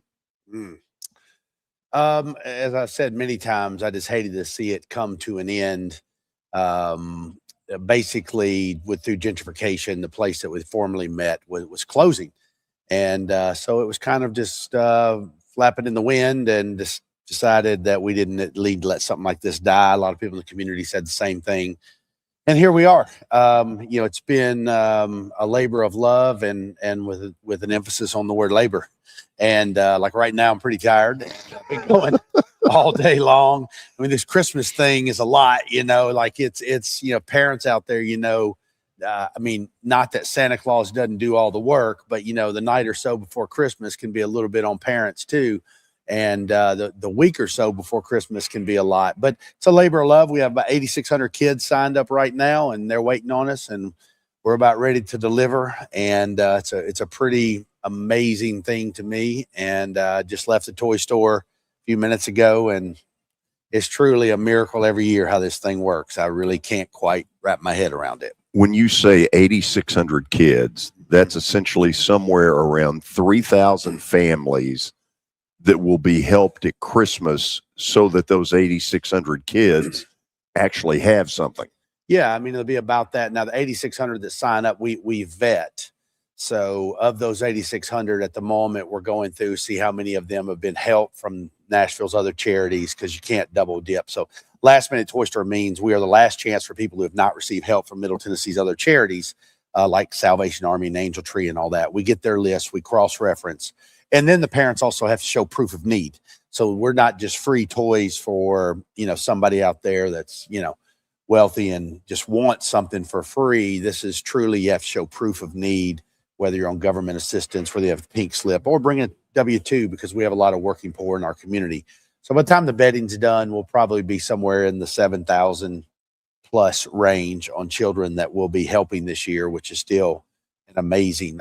As I've said many times, I just hated to see it come to an end. Basically, through gentrification, the place that we formerly met was closing. And so it was kind of just flapping in the wind, and just decided that we didn't need to let something like this die. A lot of people in the community said the same thing. And here we are. It's been a labor of love and with an emphasis on the word labor. And like right now, I'm pretty tired. I've been going all day long. I mean, this Christmas thing is a lot, like it's parents out there, I mean, not that Santa Claus doesn't do all the work, but, the night or so before Christmas can be a little bit on parents too. And the week or so before Christmas can be a lot. But it's a labor of love. We have about 8,600 kids signed up right now, and they're waiting on us, and we're about ready to deliver. And it's a pretty amazing thing to me. And just left the toy store a few minutes ago, and it's truly a miracle every year how this thing works. I really can't quite wrap my head around it. When you say 8,600 kids, that's essentially somewhere around 3,000 families that will be helped at Christmas so that those 8,600 kids actually have something. Yeah, I mean, it'll be about that. Now, the 8,600 that sign up, we vet. So of those 8,600 at the moment, we're going through, see how many of them have been helped from Nashville's other charities, because you can't double dip. So Last Minute Toy Store means we are the last chance for people who have not received help from Middle Tennessee's other charities, like Salvation Army and Angel Tree and all that. We get their list, we cross-reference. And then the parents also have to show proof of need. So we're not just free toys for, somebody out there that's, wealthy and just wants something for free. This is truly, you have to show proof of need, whether you're on government assistance, whether you have a pink slip, or bring a W-2, because we have a lot of working poor in our community. So by the time the vetting's done, we'll probably be somewhere in the 7,000 plus range on children that we'll be helping this year, which is still an amazing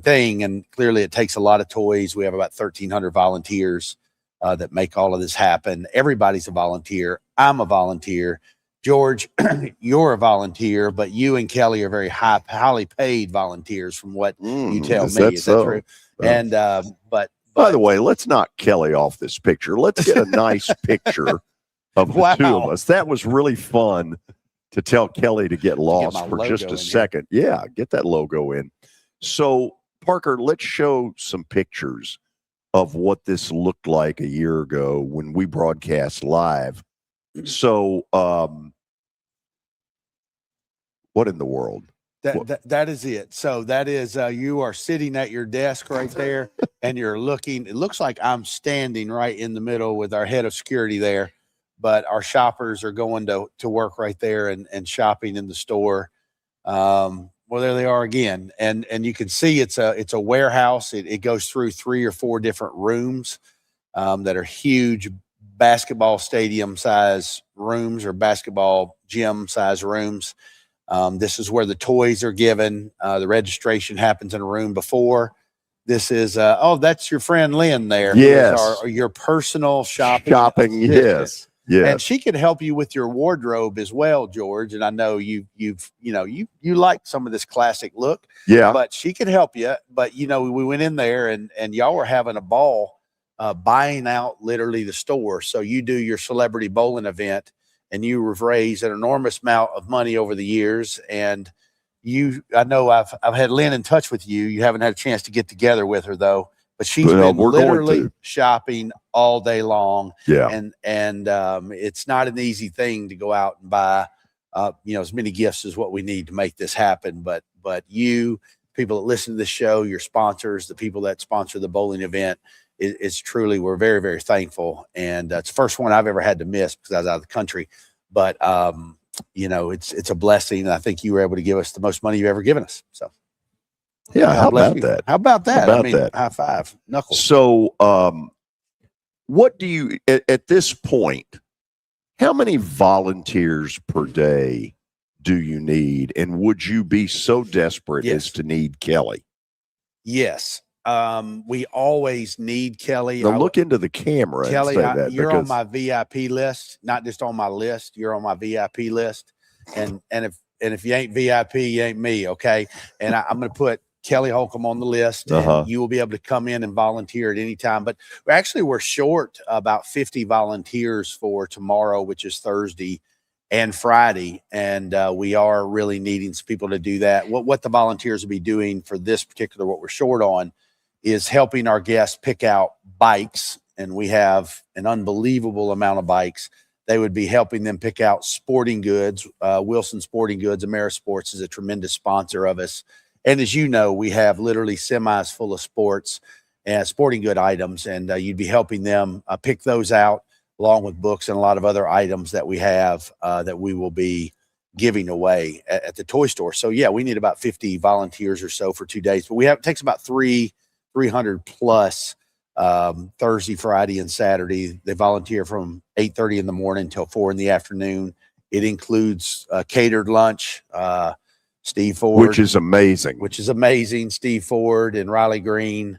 thing. And clearly it takes a lot of toys. We have about 1,300 volunteers that make all of this happen. Everybody's a volunteer. I'm a volunteer. George, you're a volunteer, but you and Kelly are very highly paid volunteers from what you tell me. Is that true? And, but by the way, let's knock Kelly off this picture. Let's get a nice picture of the two of us. That was really fun to tell Kelly to get lost for just a second. Yeah, get that logo in. So, Parker, let's show some pictures of what this looked like a year ago when we broadcast live. So, what in the world? That is it. So that is, you are sitting at your desk right there, and you're looking. It looks like I'm standing right in the middle with our head of security there, but our shoppers are going to work right there and shopping in the store. Well, there they are again, and you can see it's a warehouse. It goes through 3 or 4 different rooms that are huge basketball stadium size rooms or basketball gym size rooms. This is where the toys are given. The registration happens in a room before. This is, that's your friend Lynn there. Yes. Your personal shopping. Yes. Yes. And she can help you with your wardrobe as well, George. And I know you like some of this classic look. Yeah. But she can help you. But, we went in there and y'all were having a ball buying out literally the store. So you do your celebrity bowling event, and you have raised an enormous amount of money over the years. And I know I've had Lynn in touch with you. You haven't had a chance to get together with her though, but she's been literally shopping all day long. Yeah. And it's not an easy thing to go out and buy, as many gifts as what we need to make this happen. But you, people that listen to this show, your sponsors, the people that sponsor the bowling event, it's truly, we're very, very thankful. And it's the first one I've ever had to miss because I was out of the country. But, it's a blessing. And I think you were able to give us the most money you've ever given us. So, yeah, how about that? How about that? How about that? High five, knuckles. So, what do you, at this point, how many volunteers per day do you need? And would you be so desperate as to need Kelly? Yes. We always need Kelly. Now look into the camera. Kelly, and say that you're on my VIP list, not just on my list. You're on my VIP list, and if you ain't VIP, you ain't me. Okay, and I'm going to put Kelly Holcomb on the list, and you will be able to come in and volunteer at any time. But we're short about 50 volunteers for tomorrow, which is Thursday and Friday, and we are really needing some people to do that. What the volunteers will be doing for this particular, what we're short on, is helping our guests pick out bikes. And we have an unbelievable amount of bikes they would be helping them pick out sporting goods. Wilson Sporting Goods, Amerisports is a tremendous sponsor of us. And as you know, we have literally semis full of sports and sporting good items, and you'd be helping them pick those out, along with books and a lot of other items that we have that we will be giving away at the toy store. So yeah, we need about 50 volunteers or so for 2 days, but it takes about 300 plus Thursday, Friday, and Saturday. They volunteer from 8:30 in the morning till 4 in the afternoon. It includes catered lunch. Steve Ford, which is amazing. Steve Ford and Riley Green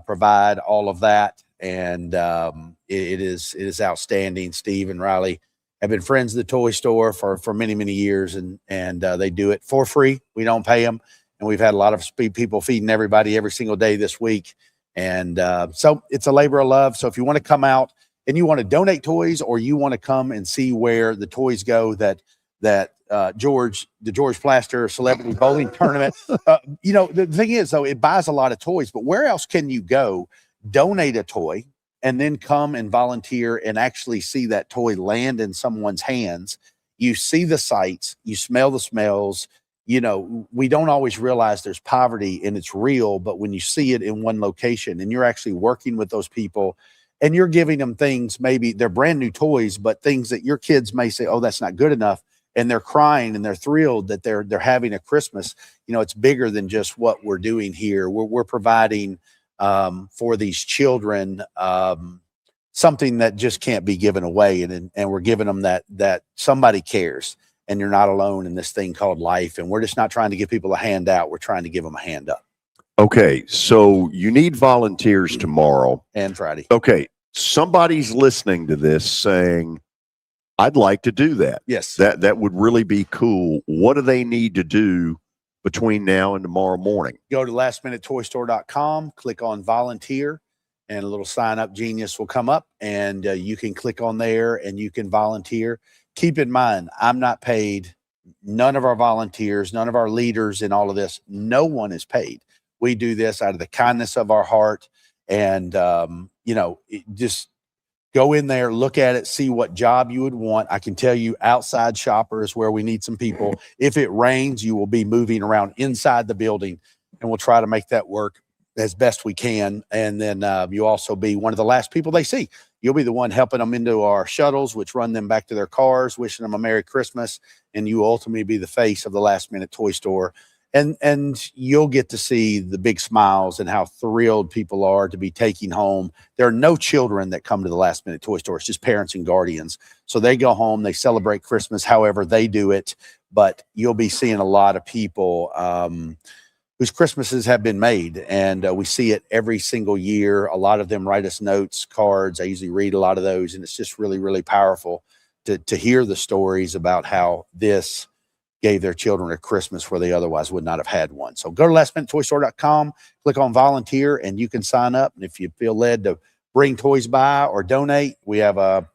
provide all of that, and it is outstanding. Steve and Riley have been friends of the toy store for many, many years, and they do it for free. We don't pay them, and we've had a lot of people feeding everybody every single day this week, and so it's a labor of love. So if you want to come out and you want to donate toys, or you want to come and see where the toys go, the George Plaster Celebrity Bowling Tournament, the thing is, though, it buys a lot of toys, but where else can you go, donate a toy, and then come and volunteer and actually see that toy land in someone's hands? You see the sights, you smell the smells. We don't always realize there's poverty and it's real, but when you see it in one location and you're actually working with those people and you're giving them things, maybe they're brand new toys, but things that your kids may say, oh, that's not good enough. And they're crying and they're thrilled that they're having a Christmas. It's bigger than just what we're doing here. We're providing for these children something that just can't be given away, and we're giving them that somebody cares, and you're not alone in this thing called life. And we're just not trying to give people a handout. We're trying to give them a hand up. Okay, so you need volunteers tomorrow and Friday. Okay, somebody's listening to this saying, I'd like to do that. Yes. That would really be cool. What do they need to do between now and tomorrow morning? Go to lastminutetoystore.com, click on volunteer, and a little sign up genius will come up, and you can click on there and you can volunteer. Keep in mind, I'm not paid. None of our volunteers, none of our leaders in all of this, no one is paid. We do this out of the kindness of our heart, and just go in there, look at it, see what job you would want. I can tell you outside shopper is where we need some people. If it rains, you will be moving around inside the building, and we'll try to make that work as best we can. And then you'll also be one of the last people they see. You'll be the one helping them into our shuttles, which run them back to their cars, wishing them a Merry Christmas. And you ultimately be the face of the Last Minute Toy Store. And you'll get to see the big smiles and how thrilled people are to be taking home. There are no children that come to the Last Minute Toy Store. It's just parents and guardians. So they go home, they celebrate Christmas however they do it. But you'll be seeing a lot of people whose Christmases have been made. And we see it every single year. A lot of them write us notes, cards. I usually read a lot of those. And it's just really, really powerful to hear the stories about how this gave their children a Christmas where they otherwise would not have had one. So go to lastminutetoystore.com, click on volunteer, and you can sign up. And if you feel led to bring toys by or donate, we have a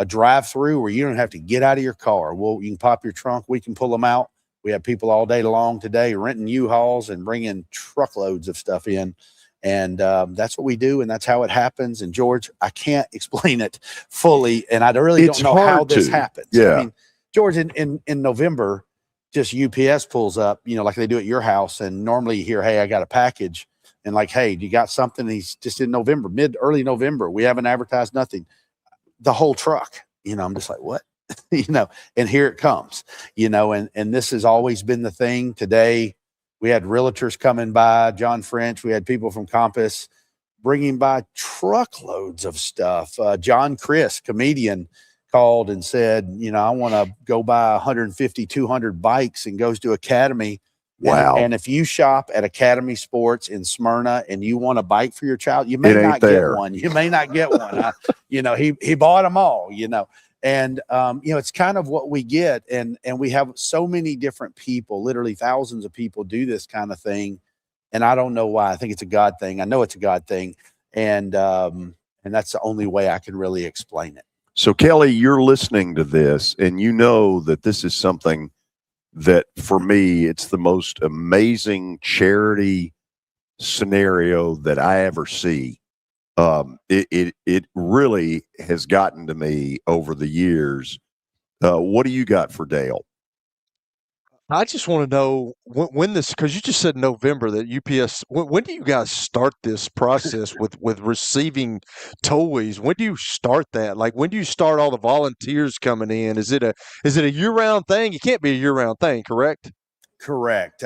drive-through where you don't have to get out of your car. You can pop your trunk. We can pull them out. We have people all day long today renting U-Hauls and bringing truckloads of stuff in. And that's what we do, and that's how it happens. And George, I can't explain it fully, and I really don't know how this happens. Yeah. I mean, George, in November, just UPS pulls up, like they do at your house. And normally you hear, hey, I got a package. And like, hey, do you got something? He's just in November, early November. We haven't advertised nothing. The whole truck, I'm just like, what? And here it comes, and this has always been the thing. Today, we had realtors coming by, John French. We had people from Compass bringing by truckloads of stuff. John Chris, comedian, called and said, I want to go buy 150, 200 bikes, and goes to Academy. Wow. And if you shop at Academy Sports in Smyrna and you want a bike for your child, you may not get one. You may not get one. He bought them all, and, it's kind of what we get. And we have so many different people, literally thousands of people do this kind of thing. And I don't know why. I think it's a God thing. I know it's a God thing. And that's the only way I can really explain it. So, Kelly, you're listening to this, and you know that this is something that, for me, it's the most amazing charity scenario that I ever see. It really has gotten to me over the years. What do you got for Dale? I just want to know when this, because you just said November that UPS. When do you guys start this process with receiving toys? When do you start that? Like, when do you start all the volunteers coming in? Is it a year round thing? It can't be a year round thing, correct? Correct.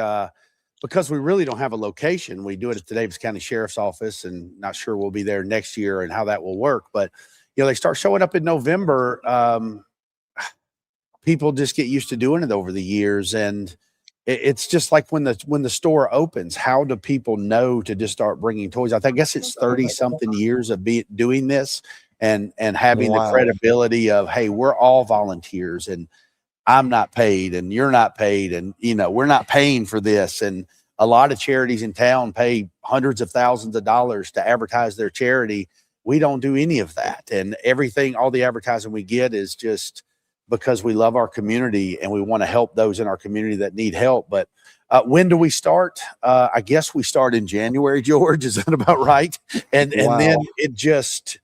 Because we really don't have a location. We do it at the Davis County Sheriff's Office, and not sure we'll be there next year and how that will work. But they start showing up in November. People just get used to doing it over the years, and it's just like when the store opens. How do people know to just start bringing toys? I guess it's 30-something years of doing this and having the credibility of, hey, we're all volunteers, and I'm not paid, and you're not paid, and we're not paying for this. And a lot of charities in town pay hundreds of thousands of dollars to advertise their charity. We don't do any of that, and all the advertising we get is just because we love our community and we want to help those in our community that need help. But when do we start? I guess we start in January, George. Is that about right? And then it just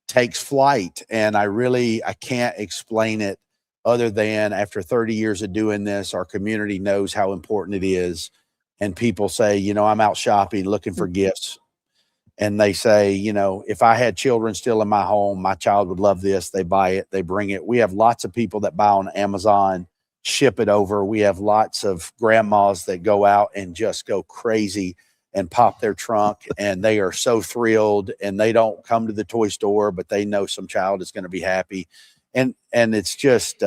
takes flight. And I can't explain it other than after 30 years of doing this, our community knows how important it is. And people say, I'm out shopping looking for gifts. And they say, if I had children still in my home, my child would love this. They buy it, they bring it. We have lots of people that buy on Amazon, ship it over. We have lots of grandmas that go out and just go crazy and pop their trunk, and they are so thrilled, and they don't come to the toy store, but they know some child is going to be happy. And it's just,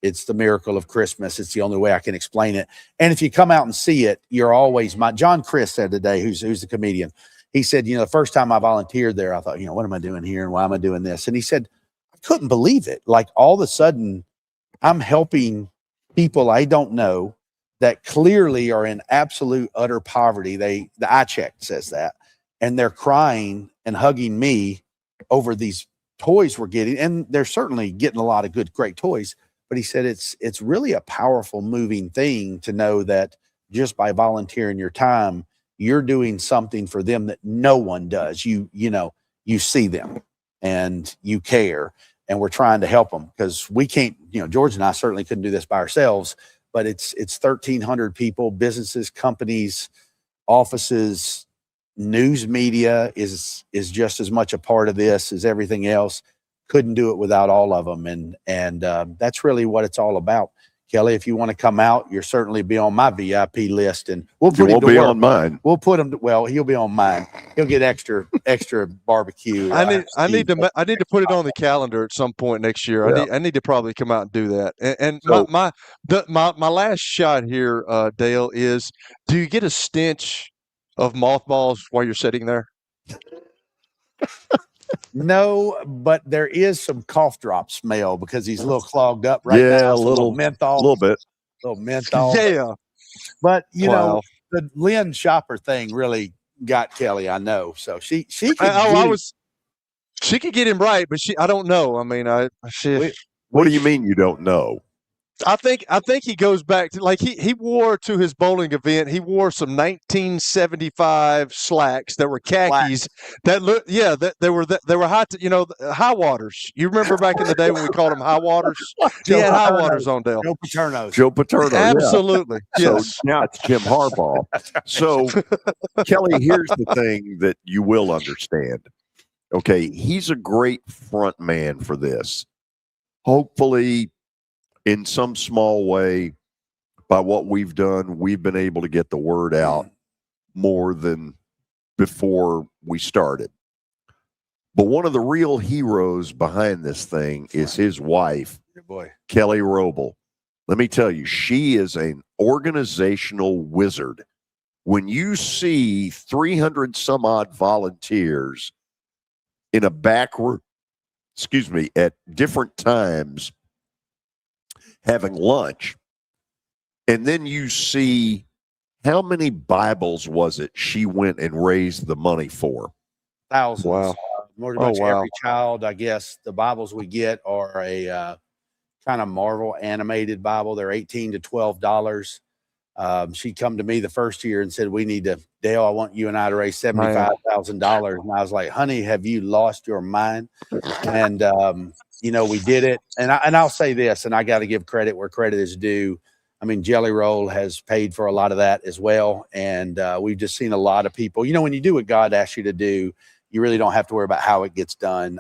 it's the miracle of Christmas. It's the only way I can explain it. And if you come out and see it, you're always John Chris said today, who's the comedian. He said, the first time I volunteered there, I thought, what am I doing here and why am I doing this? And he said, I couldn't believe it. Like, all of a sudden, I'm helping people I don't know that clearly are in absolute, utter poverty. The eye check says that. And they're crying and hugging me over these toys we're getting. And they're certainly getting a lot of great toys. But he said it's really a powerful, moving thing to know that just by volunteering your time, you're doing something for them that no one does. You see them and you care, and we're trying to help them because we can't, George and I certainly couldn't do this by ourselves, but it's 1,300 people, businesses, companies, offices, news media is just as much a part of this as everything else. Couldn't do it without all of them. And that's really what it's all about. Kelly, if you want to come out, you'll certainly be on my VIP list, and we'll put him to work. On mine. We'll put him he'll be on mine. He'll get extra barbecue. I need to put it on the calendar at some point next year. Yeah. I need to probably come out and do that. And so, my last shot here, Dale, is: do you get a stench of mothballs while you're sitting there? No, but there is some cough drop smell because he's a little clogged up right now. Yeah, a little menthol. A little bit. A little menthol. Yeah. But, the Lynn Shopper thing really got Kelly, I know. So she could she could get him right, but I don't know. I mean, what do you mean you don't know? I think he goes back to, like, he wore to his bowling event. He wore some 1975 slacks that were khakis that look, they were hot, high waters. You remember back in the day when we called them high waters? He had high waters on, Dale. Joe Paterno. Absolutely. Yeah. Yes. So now it's Jim Harbaugh. So Kelly, here's the thing that you will understand. Okay, he's a great front man for this. Hopefully, in some small way, by what we've done, we've been able to get the word out more than before we started. But one of the real heroes behind this thing is his wife, Kelly Roble. Let me tell you, she is an organizational wizard. When you see 300 some odd volunteers in a back room, at different times, having lunch, and then you see how many Bibles was it she went and raised the money for? Thousands. Wow. More than much every child, I guess. The Bibles we get are a kind of Marvel animated Bible. They're $18 to $12. She come to me the first year and said, Dale, I want you and I to raise $75,000. And I was like, honey, have you lost your mind? And, we did it. And I'll say this, and I got to give credit where credit is due. I mean, Jelly Roll has paid for a lot of that as well. And we've just seen a lot of people, when you do what God asks you to do, you really don't have to worry about how it gets done.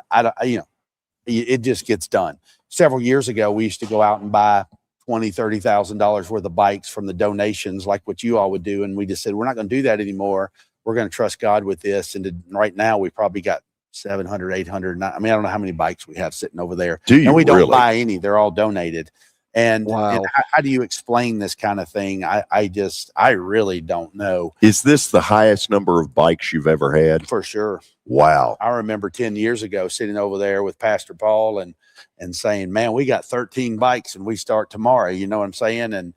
It just gets done. Several years ago, we used to go out and buy $20,000-$30,000 worth of bikes from the donations, like what you all would do. And we just said, we're not going to do that anymore. We're going to trust God with this. And right now we probably got 700, 800. I don't know how many bikes we have sitting over there. And we don't buy any. They're all donated. And, and how do you explain this kind of thing? I really don't know. Is this the highest number of bikes you've ever had? For sure. Wow. I remember 10 years ago sitting over there with Pastor Paul and saying, man, we got 13 bikes and we start tomorrow. You know what I'm saying? And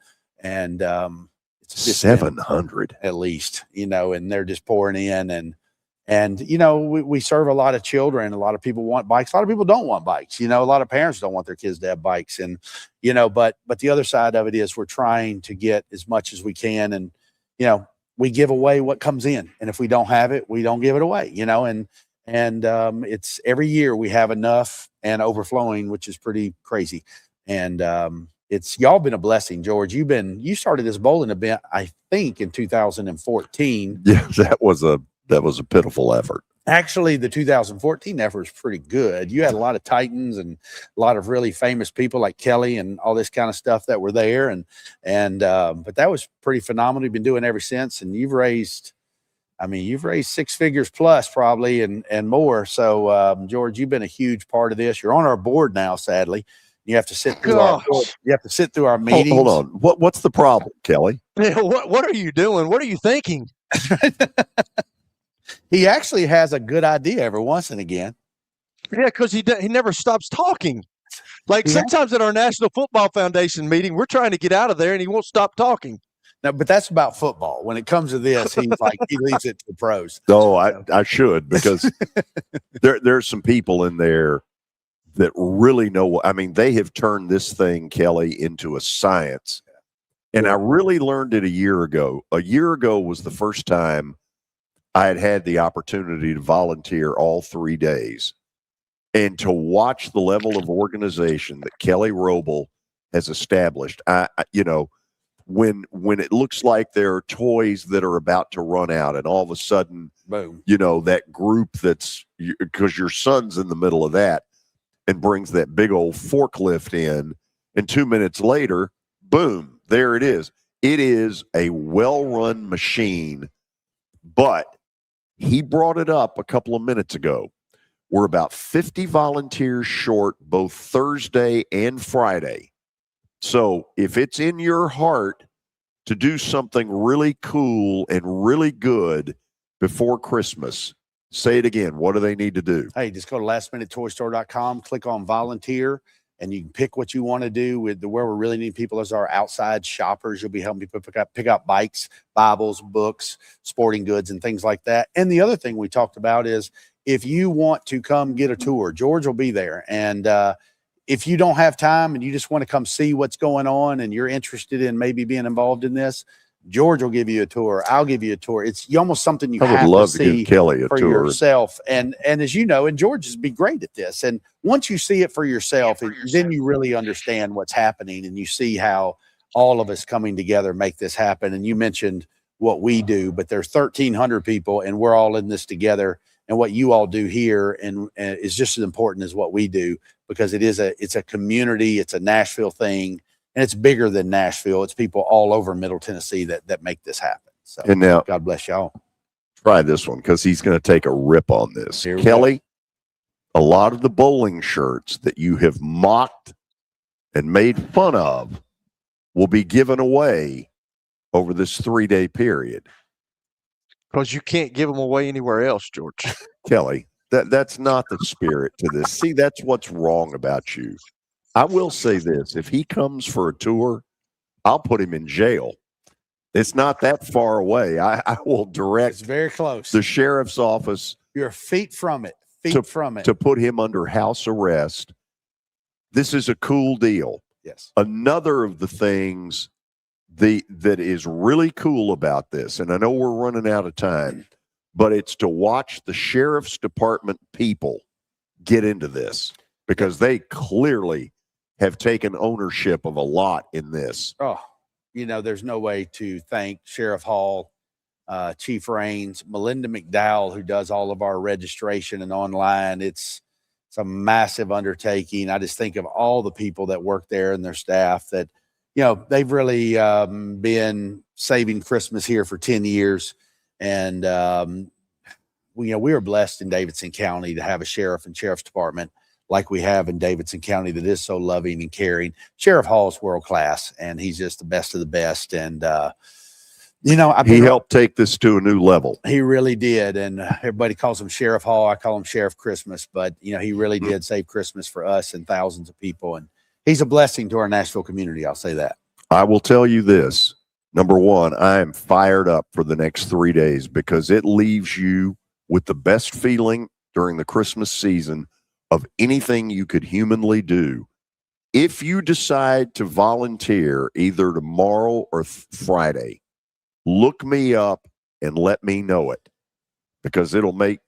it's just 700 at least, and they're just pouring in and we serve a lot of children. A lot of people want bikes. A lot of people don't want bikes. A lot of parents don't want their kids to have bikes. And, but the other side of it is we're trying to get as much as we can. And, we give away what comes in. And if we don't have it, we don't give it away, and it's every year we have enough and overflowing, which is pretty crazy. And it's y'all been a blessing, George. You started this bowling event, I think, in 2014. Yeah, that was a pitiful effort. Actually, the 2014 effort was pretty good. You had a lot of Titans and a lot of really famous people like Kelly and all this kind of stuff that were there. But that was pretty phenomenal. You've been doing it ever since. And you've raised 6 figures plus probably and more. So, George, you've been a huge part of this. You're on our board now, sadly. You have to sit through our meetings. Hold on. What's the problem, Kelly? What are you doing? What are you thinking? He actually has a good idea every once and again. Yeah, because he never stops talking. Like sometimes at our National Football Foundation meeting, we're trying to get out of there and he won't stop talking. No, but that's about football. When it comes to this, he's like he leaves it to the pros. No, I should, because there's some people in there that really know. They have turned this thing, Kelly, into a science. And I really learned it a year ago. A year ago was the first time I had the opportunity to volunteer all 3 days, and to watch the level of organization that Kelly Roble has established. When it looks like there are toys that are about to run out, and all of a sudden, boom, that group that's because your son's in the middle of that and brings that big old forklift in, and 2 minutes later, boom, there it is. It is a well-run machine, but he brought it up a couple of minutes ago. We're about 50 volunteers short both Thursday and Friday. So if it's in your heart to do something really cool and really good before Christmas, say it again. What do they need to do? Hey, just go to lastminutetoystore.com, click on volunteer, and you can pick what you want to do. Where we really need people is our outside shoppers. You'll be helping people pick up bikes, Bibles, books, sporting goods, and things like that. And the other thing we talked about is if you want to come get a tour, George will be there. And if you don't have time and you just want to come see what's going on and you're interested in maybe being involved in this, George will give you a tour. I'll give you a tour. It's almost something you have to see Kelly a for tour yourself. And as you know, and George is be great at this. And once you see it for yourself, then you really understand what's happening, and you see how all of us coming together make this happen. And you mentioned what we do, but there's 1,300 people, and we're all in this together. And what you all do here and is just as important as what we do, because it's a community, it's a Nashville thing. And it's bigger than Nashville. It's people all over Middle Tennessee that make this happen. So, and now, God bless y'all. Try this one, because he's going to take a rip on this. Kelly, a lot of the bowling shirts that you have mocked and made fun of will be given away over this 3-day period. Because you can't give them away anywhere else, George. Kelly, that's not the spirit to this. See, that's what's wrong about you. I will say this. If he comes for a tour, I'll put him in jail. It's not that far away. I will direct it's very close. The sheriff's office. You're feet from it. To put him under house arrest. This is a cool deal. Yes. Another of the things that is really cool about this, and I know we're running out of time, but it's to watch the sheriff's department people get into this, because they clearly have taken ownership of a lot in this. Oh, there's no way to thank Sheriff Hall, Chief Raines, Melinda McDowell, who does all of our registration and online. It's a massive undertaking. I just think of all the people that work there and their staff that, they've really been saving Christmas here for 10 years. And, we are blessed in Davidson County to have a sheriff and sheriff's department like we have in Davidson County that is so loving and caring. Sheriff Hall is world class, and he's just the best of the best. And, he helped take this to a new level. He really did. And everybody calls him Sheriff Hall. I call him Sheriff Christmas, but he really did save Christmas for us and thousands of people. And he's a blessing to our Nashville community. I'll say that. I will tell you this. Number one, I am fired up for the next 3 days, because it leaves you with the best feeling during the Christmas season of anything you could humanly do. If you decide to volunteer either tomorrow or Friday, look me up and let me know it, because it'll make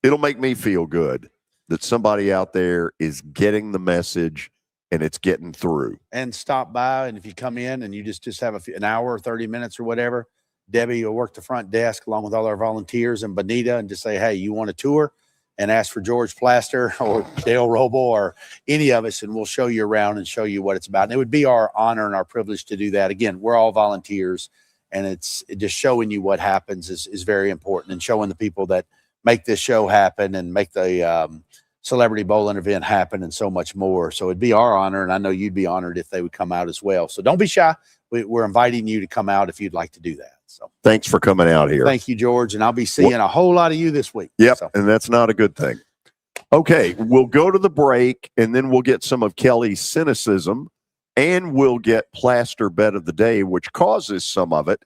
me feel good that somebody out there is getting the message and it's getting through. And stop by, and if you come in and you just have an hour or 30 minutes or whatever, Debbie will work the front desk along with all our volunteers and Bonita, and just say, hey, you want a tour? And ask for George Plaster or Dale Roble or any of us, and we'll show you around and show you what it's about. And it would be our honor and our privilege to do that. Again, we're all volunteers, and it's just showing you what happens is very important, and showing the people that make this show happen and make the Celebrity Bowling event happen and so much more. So it'd be our honor, and I know you'd be honored if they would come out as well. So don't be shy. We're inviting you to come out if you'd like to do that. So thanks for coming out here. Thank you, George. And I'll be seeing a whole lot of you this week. Yep. So. And that's not a good thing. Okay. We'll go to the break, and then we'll get some of Kelly's cynicism, and we'll get Plaster Bet of the Day, which causes some of it.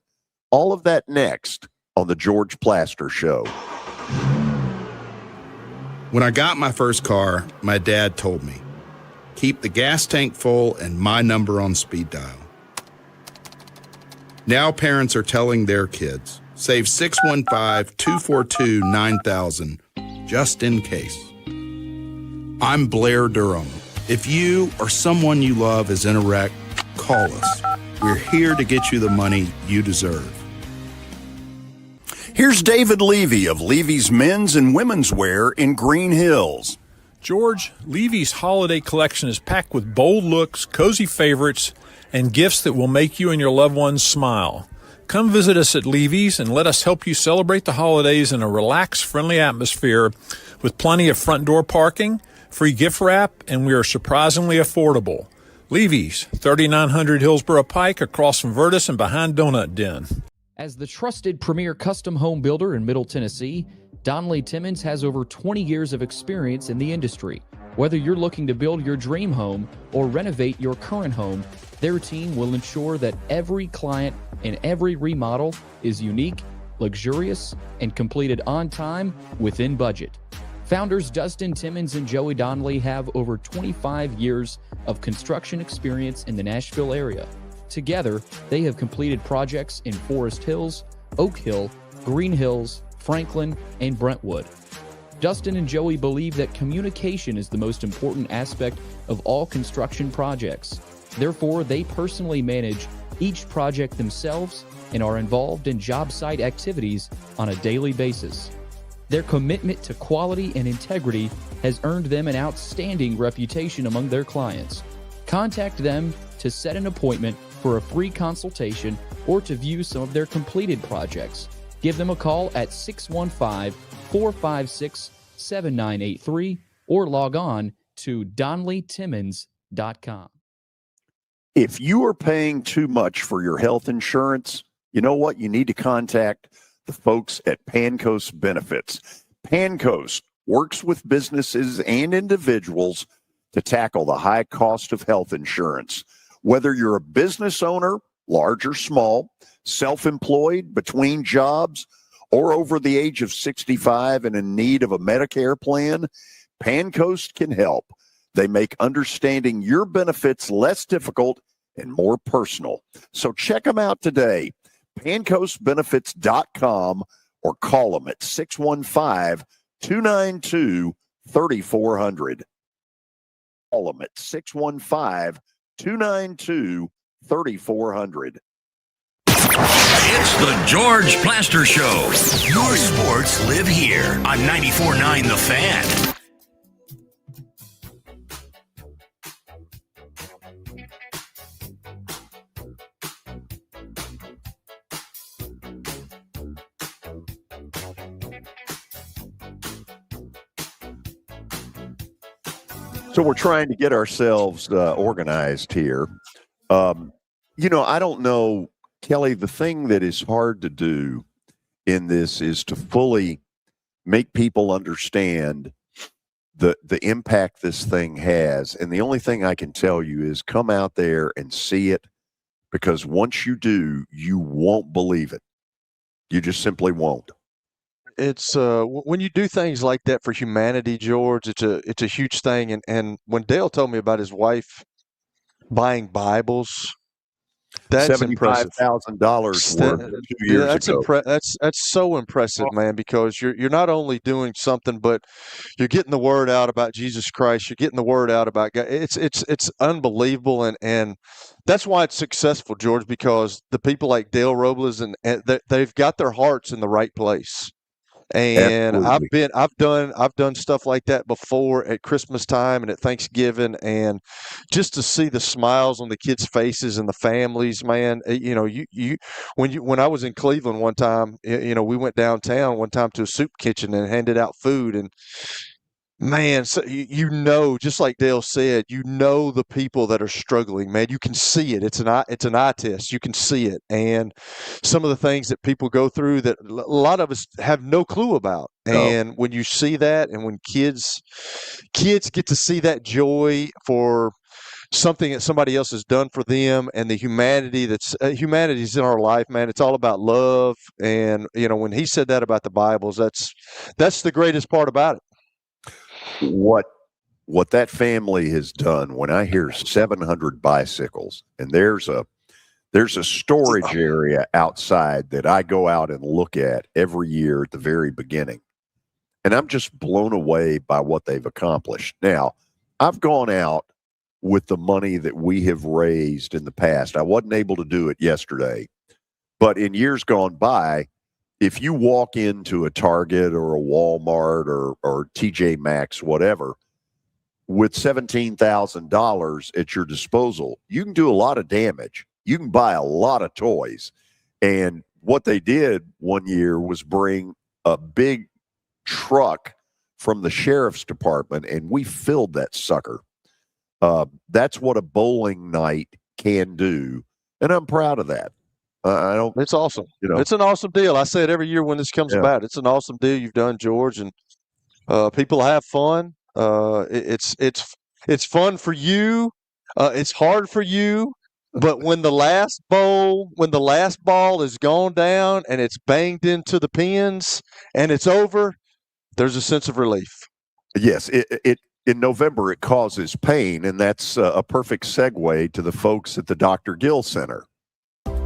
All of that next on the George Plaster Show. When I got my first car, my dad told me, keep the gas tank full and my number on speed dial. Now parents are telling their kids, save 615-242-9000 just in case. I'm Blair Durham. If you or someone you love is in a wreck, call us. We're here to get you the money you deserve. Here's David Levy of Levy's Men's and Women's Wear in Green Hills. George, Levy's holiday collection is packed with bold looks, cozy favorites, and gifts that will make you and your loved ones smile. Come visit us at Levy's and let us help you celebrate the holidays in a relaxed, friendly atmosphere with plenty of front door parking, free gift wrap, and we are surprisingly affordable. Levy's, 3900 Hillsborough Pike, across from Virtus and behind Donut Den. As the trusted premier custom home builder in Middle Tennessee, Donnelly Timmons has over 20 years of experience in the industry. Whether you're looking to build your dream home or renovate your current home, their team will ensure that every client and every remodel is unique, luxurious, and completed on time within budget. Founders Dustin Timmons and Joey Donnelly have over 25 years of construction experience in the Nashville area. Together, they have completed projects in Forest Hills, Oak Hill, Green Hills, Franklin, and Brentwood. Dustin and Joey believe that communication is the most important aspect of all construction projects. Therefore, they personally manage each project themselves and are involved in job site activities on a daily basis. Their commitment to quality and integrity has earned them an outstanding reputation among their clients. Contact them to set an appointment for a free consultation or to view some of their completed projects. Give them a call at 615-456-7983 or log on to DonnellyTimmons.com. If you are paying too much for your health insurance, you know what? You need to contact the folks at Pancoast Benefits. Pancoast works with businesses and individuals to tackle the high cost of health insurance. Whether you're a business owner, large or small, self-employed, between jobs, or over the age of 65 and in need of a Medicare plan, Pancoast can help. They make understanding your benefits less difficult and more personal. So check them out today, PancoastBenefits.com, or call them at 615-292-3400. Call them at 615-292-3400. It's the George Plaster Show. Your sports live here on 94.9 The Fan. So we're trying to get ourselves organized here. I don't know, Kelly, the thing that is hard to do in this is to fully make people understand the impact this thing has. And the only thing I can tell you is come out there and see it, because once you do, you won't believe it. You just simply won't. It's when you do things like that for humanity, George, it's a huge thing. And when Dale told me about his wife buying Bibles, that's impressive. $75,000 worth 2 years ago. That's so impressive, man, because you're not only doing something, but you're getting the word out about Jesus Christ. You're getting the word out about God. It's unbelievable, and that's why it's successful, George, because the people like Dale Robles and they've got their hearts in the right place. And Absolutely. I've done stuff like that before at Christmas time and at Thanksgiving, and just to see the smiles on the kids' faces and the families, man. When I was in Cleveland one time, we went downtown one time to a soup kitchen and handed out food, and man, so just like Dale said, the people that are struggling, man. You can see it. It's an eye test. You can see it, and some of the things that people go through that a lot of us have no clue about. And when you see that, and when kids get to see that joy for something that somebody else has done for them, and the humanity humanity's in our life, man. It's all about love, and when he said that about the Bibles, that's the greatest part about it. What that family has done, when I hear 700 bicycles, and there's a storage area outside that I go out and look at every year at the very beginning, and I'm just blown away by what they've accomplished. Now, I've gone out with the money that we have raised in the past. I wasn't able to do it yesterday, but in years gone by, if you walk into a Target or a Walmart or TJ Maxx, whatever, with $17,000 at your disposal, you can do a lot of damage. You can buy a lot of toys. And what they did one year was bring a big truck from the sheriff's department, and we filled that sucker. That's what a bowling night can do, and I'm proud of that. It's awesome. It's an awesome deal. I say it every year when this comes about. It's an awesome deal you've done, George, and people have fun. It's fun for you. It's hard for you, but when the last ball is gone down and it's banged into the pins and it's over, there's a sense of relief. Yes, it in November it causes pain, and that's a perfect segue to the folks at the Dr. Gill Center.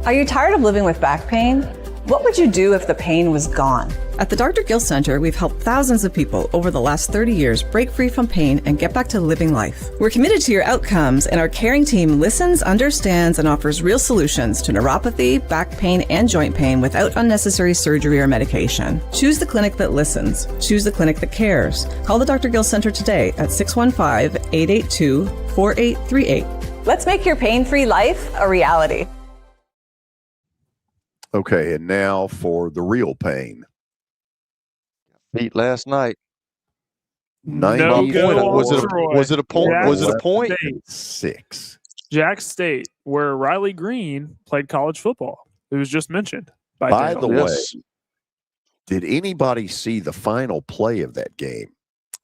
Are you tired of living with back pain? What would you do if the pain was gone? At the Dr. Gill Center, we've helped thousands of people over the last 30 years break free from pain and get back to living life. We're committed to your outcomes, and our caring team listens, understands, and offers real solutions to neuropathy, back pain, and joint pain without unnecessary surgery or medication. Choose the clinic that listens. Choose the clinic that cares. Call the Dr. Gill Center today at 615-882-4838. Let's make your pain-free life a reality. Okay, and now for the real pain. Beat last night. Was it a point? Was it a point? 6. Jack State, where Riley Green played college football. It was just mentioned. By the way, did anybody see the final play of that game?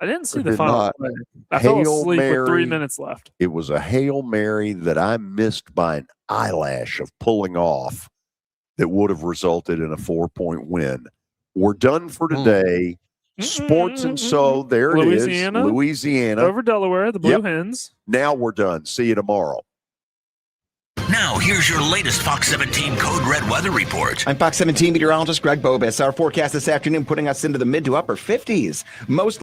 I didn't see the final play. I fell asleep with 3 minutes left. It was a Hail Mary that I missed by an eyelash of pulling off that would have resulted in a 4-point win. We're done for today. Sports and so there it is. Louisiana. Over Delaware, the Blue Hens. Now we're done. See you tomorrow. Now, here's your latest Fox 17 Code Red weather report. I'm Fox 17 meteorologist Greg Bobus. Our forecast this afternoon putting us into the mid to upper 50s. Most